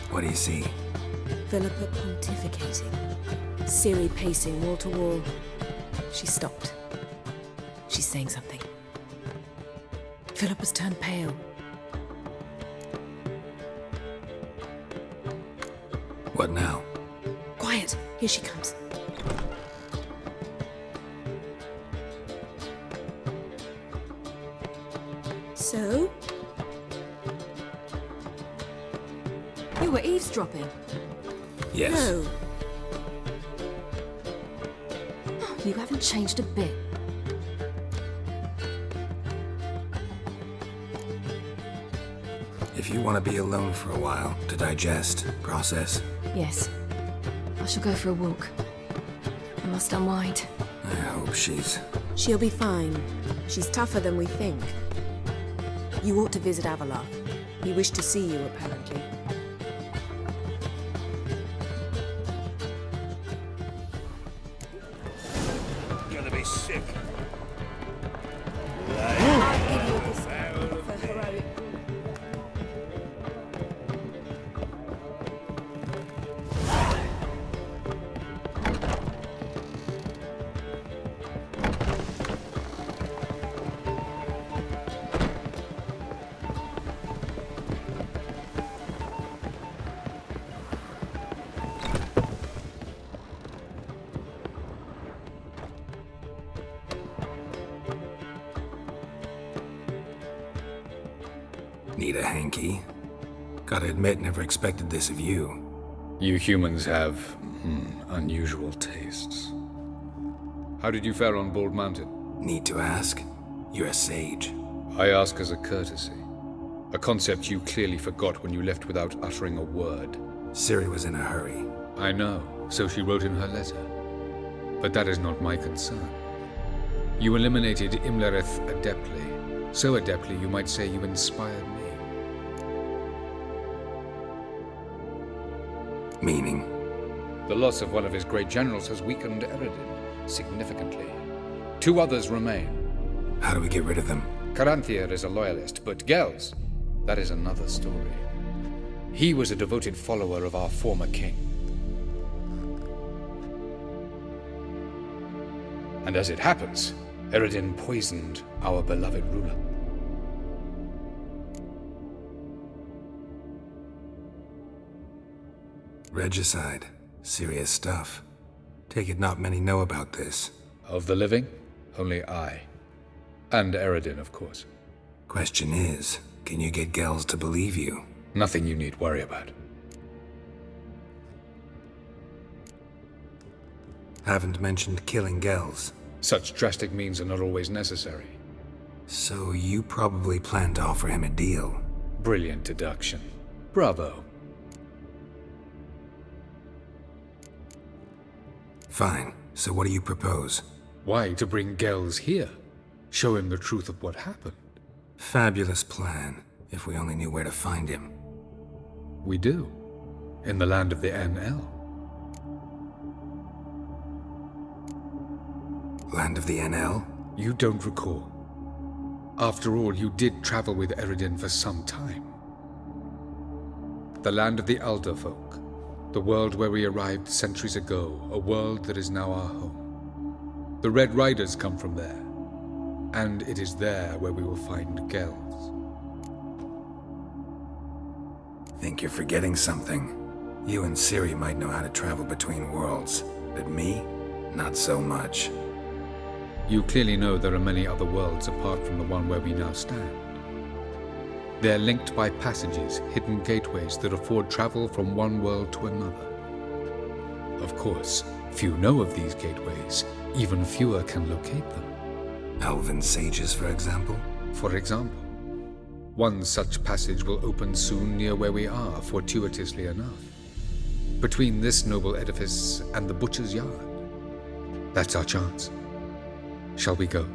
What do you see? Philippa pontificating. Ciri pacing wall to wall. She stopped. She's saying something. Philippa's turned pale. What now? Quiet! Here she comes. So? You were eavesdropping? Yes. No. You haven't changed a bit. If you want to be alone for a while, to digest, process. Yes. I shall go for a walk. I must unwind. I hope she's... She'll be fine. She's tougher than we think. You ought to visit Avalar. He wished to see you, apparently. Gonna be sick. I'll give you this for heroic. Need a hanky? Gotta admit, never expected this of you. You humans have, unusual tastes. How did you fare on Bald Mountain? Need to ask? You're a sage. I ask as a courtesy. A concept you clearly forgot when you left without uttering a word. Ciri was in a hurry. I know, so she wrote in her letter. But that is not my concern. You eliminated Imlerith adeptly. So adeptly, you might say you inspired me. Meaning? The loss of one of his great generals has weakened Eredin significantly. 2 others remain. How do we get rid of them? Caranthir is a loyalist, but Gels, that is another story. He was a devoted follower of our former king. And as it happens, Eredin poisoned our beloved ruler. Regicide. Serious stuff. Take it not many know about this. Of the living, only I. And Eredin, of course. Question is, can you get Gels to believe you? Nothing you need worry about. Haven't mentioned killing Gels. Such drastic means are not always necessary. So you probably plan to offer him a deal. Brilliant deduction. Bravo. Fine. So what do you propose? Why to bring Gels here? Show him the truth of what happened. Fabulous plan, if we only knew where to find him. We do. In the land of the NL. Land of the NL? You don't recall. After all, you did travel with Eredin for some time. The land of the Alder folk. The world where we arrived centuries ago. A world that is now our home. The Red Riders come from there. And it is there where we will find Gels. Think you're forgetting something. You and Ciri might know how to travel between worlds, but me, not so much. You clearly know there are many other worlds apart from the one where we now stand. They're linked by passages, hidden gateways that afford travel from one world to another. Of course, few know of these gateways. Even fewer can locate them. Elven sages, for example? For example. One such passage will open soon near where we are, fortuitously enough. Between this noble edifice and the butcher's yard. That's our chance. Shall we go?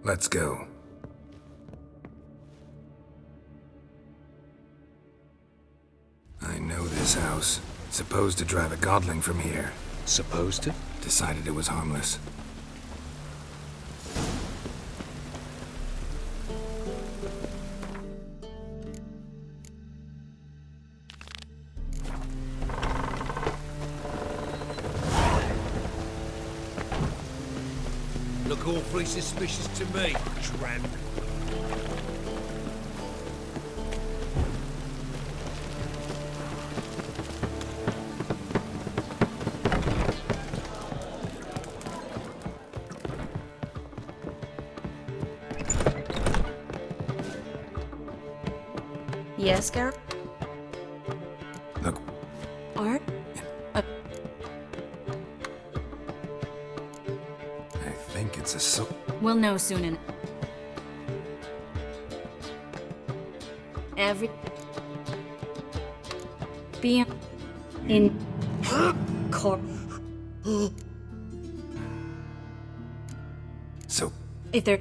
Let's go. I know this house. Supposed to drive a godling from here. Supposed to? Decided it was harmless. Look awfully suspicious to me, tramp. Yes, Skarlet? Look. Art? I think it's a We'll know soon enough. Every... Be in... Cor... So... If they're...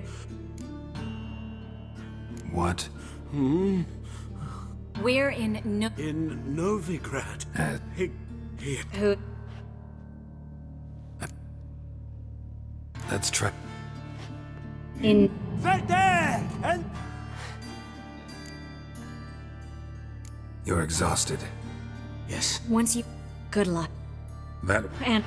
What? We're in Novigrad. Here. Who... Let's try... In... Right there! And... You're exhausted. Yes. Once you... Good luck. That... And...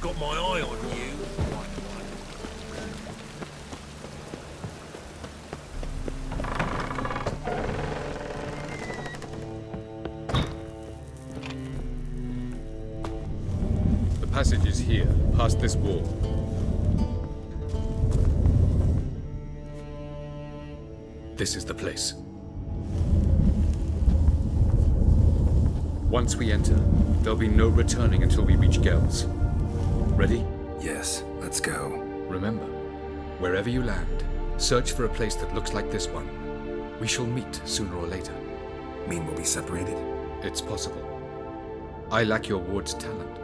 Got my eye on you. The passage is here, past this wall. This is the place. Once we enter, there'll be no returning until we reach Gels. Ready? Yes, let's go. Remember, wherever you land, search for a place that looks like this one. We shall meet sooner or later. Mean we'll be separated? It's possible. I lack your ward's talent.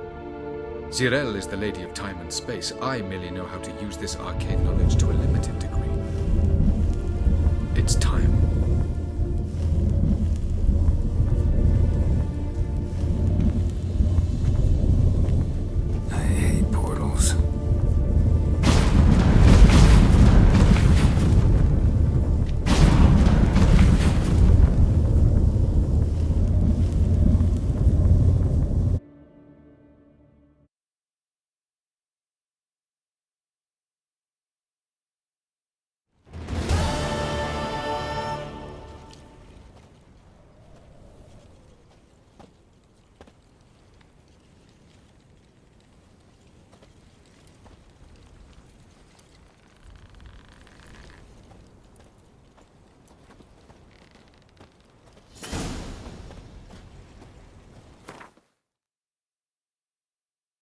Sile is the lady of time and space. I merely know how to use this arcane knowledge to a limited degree. It's time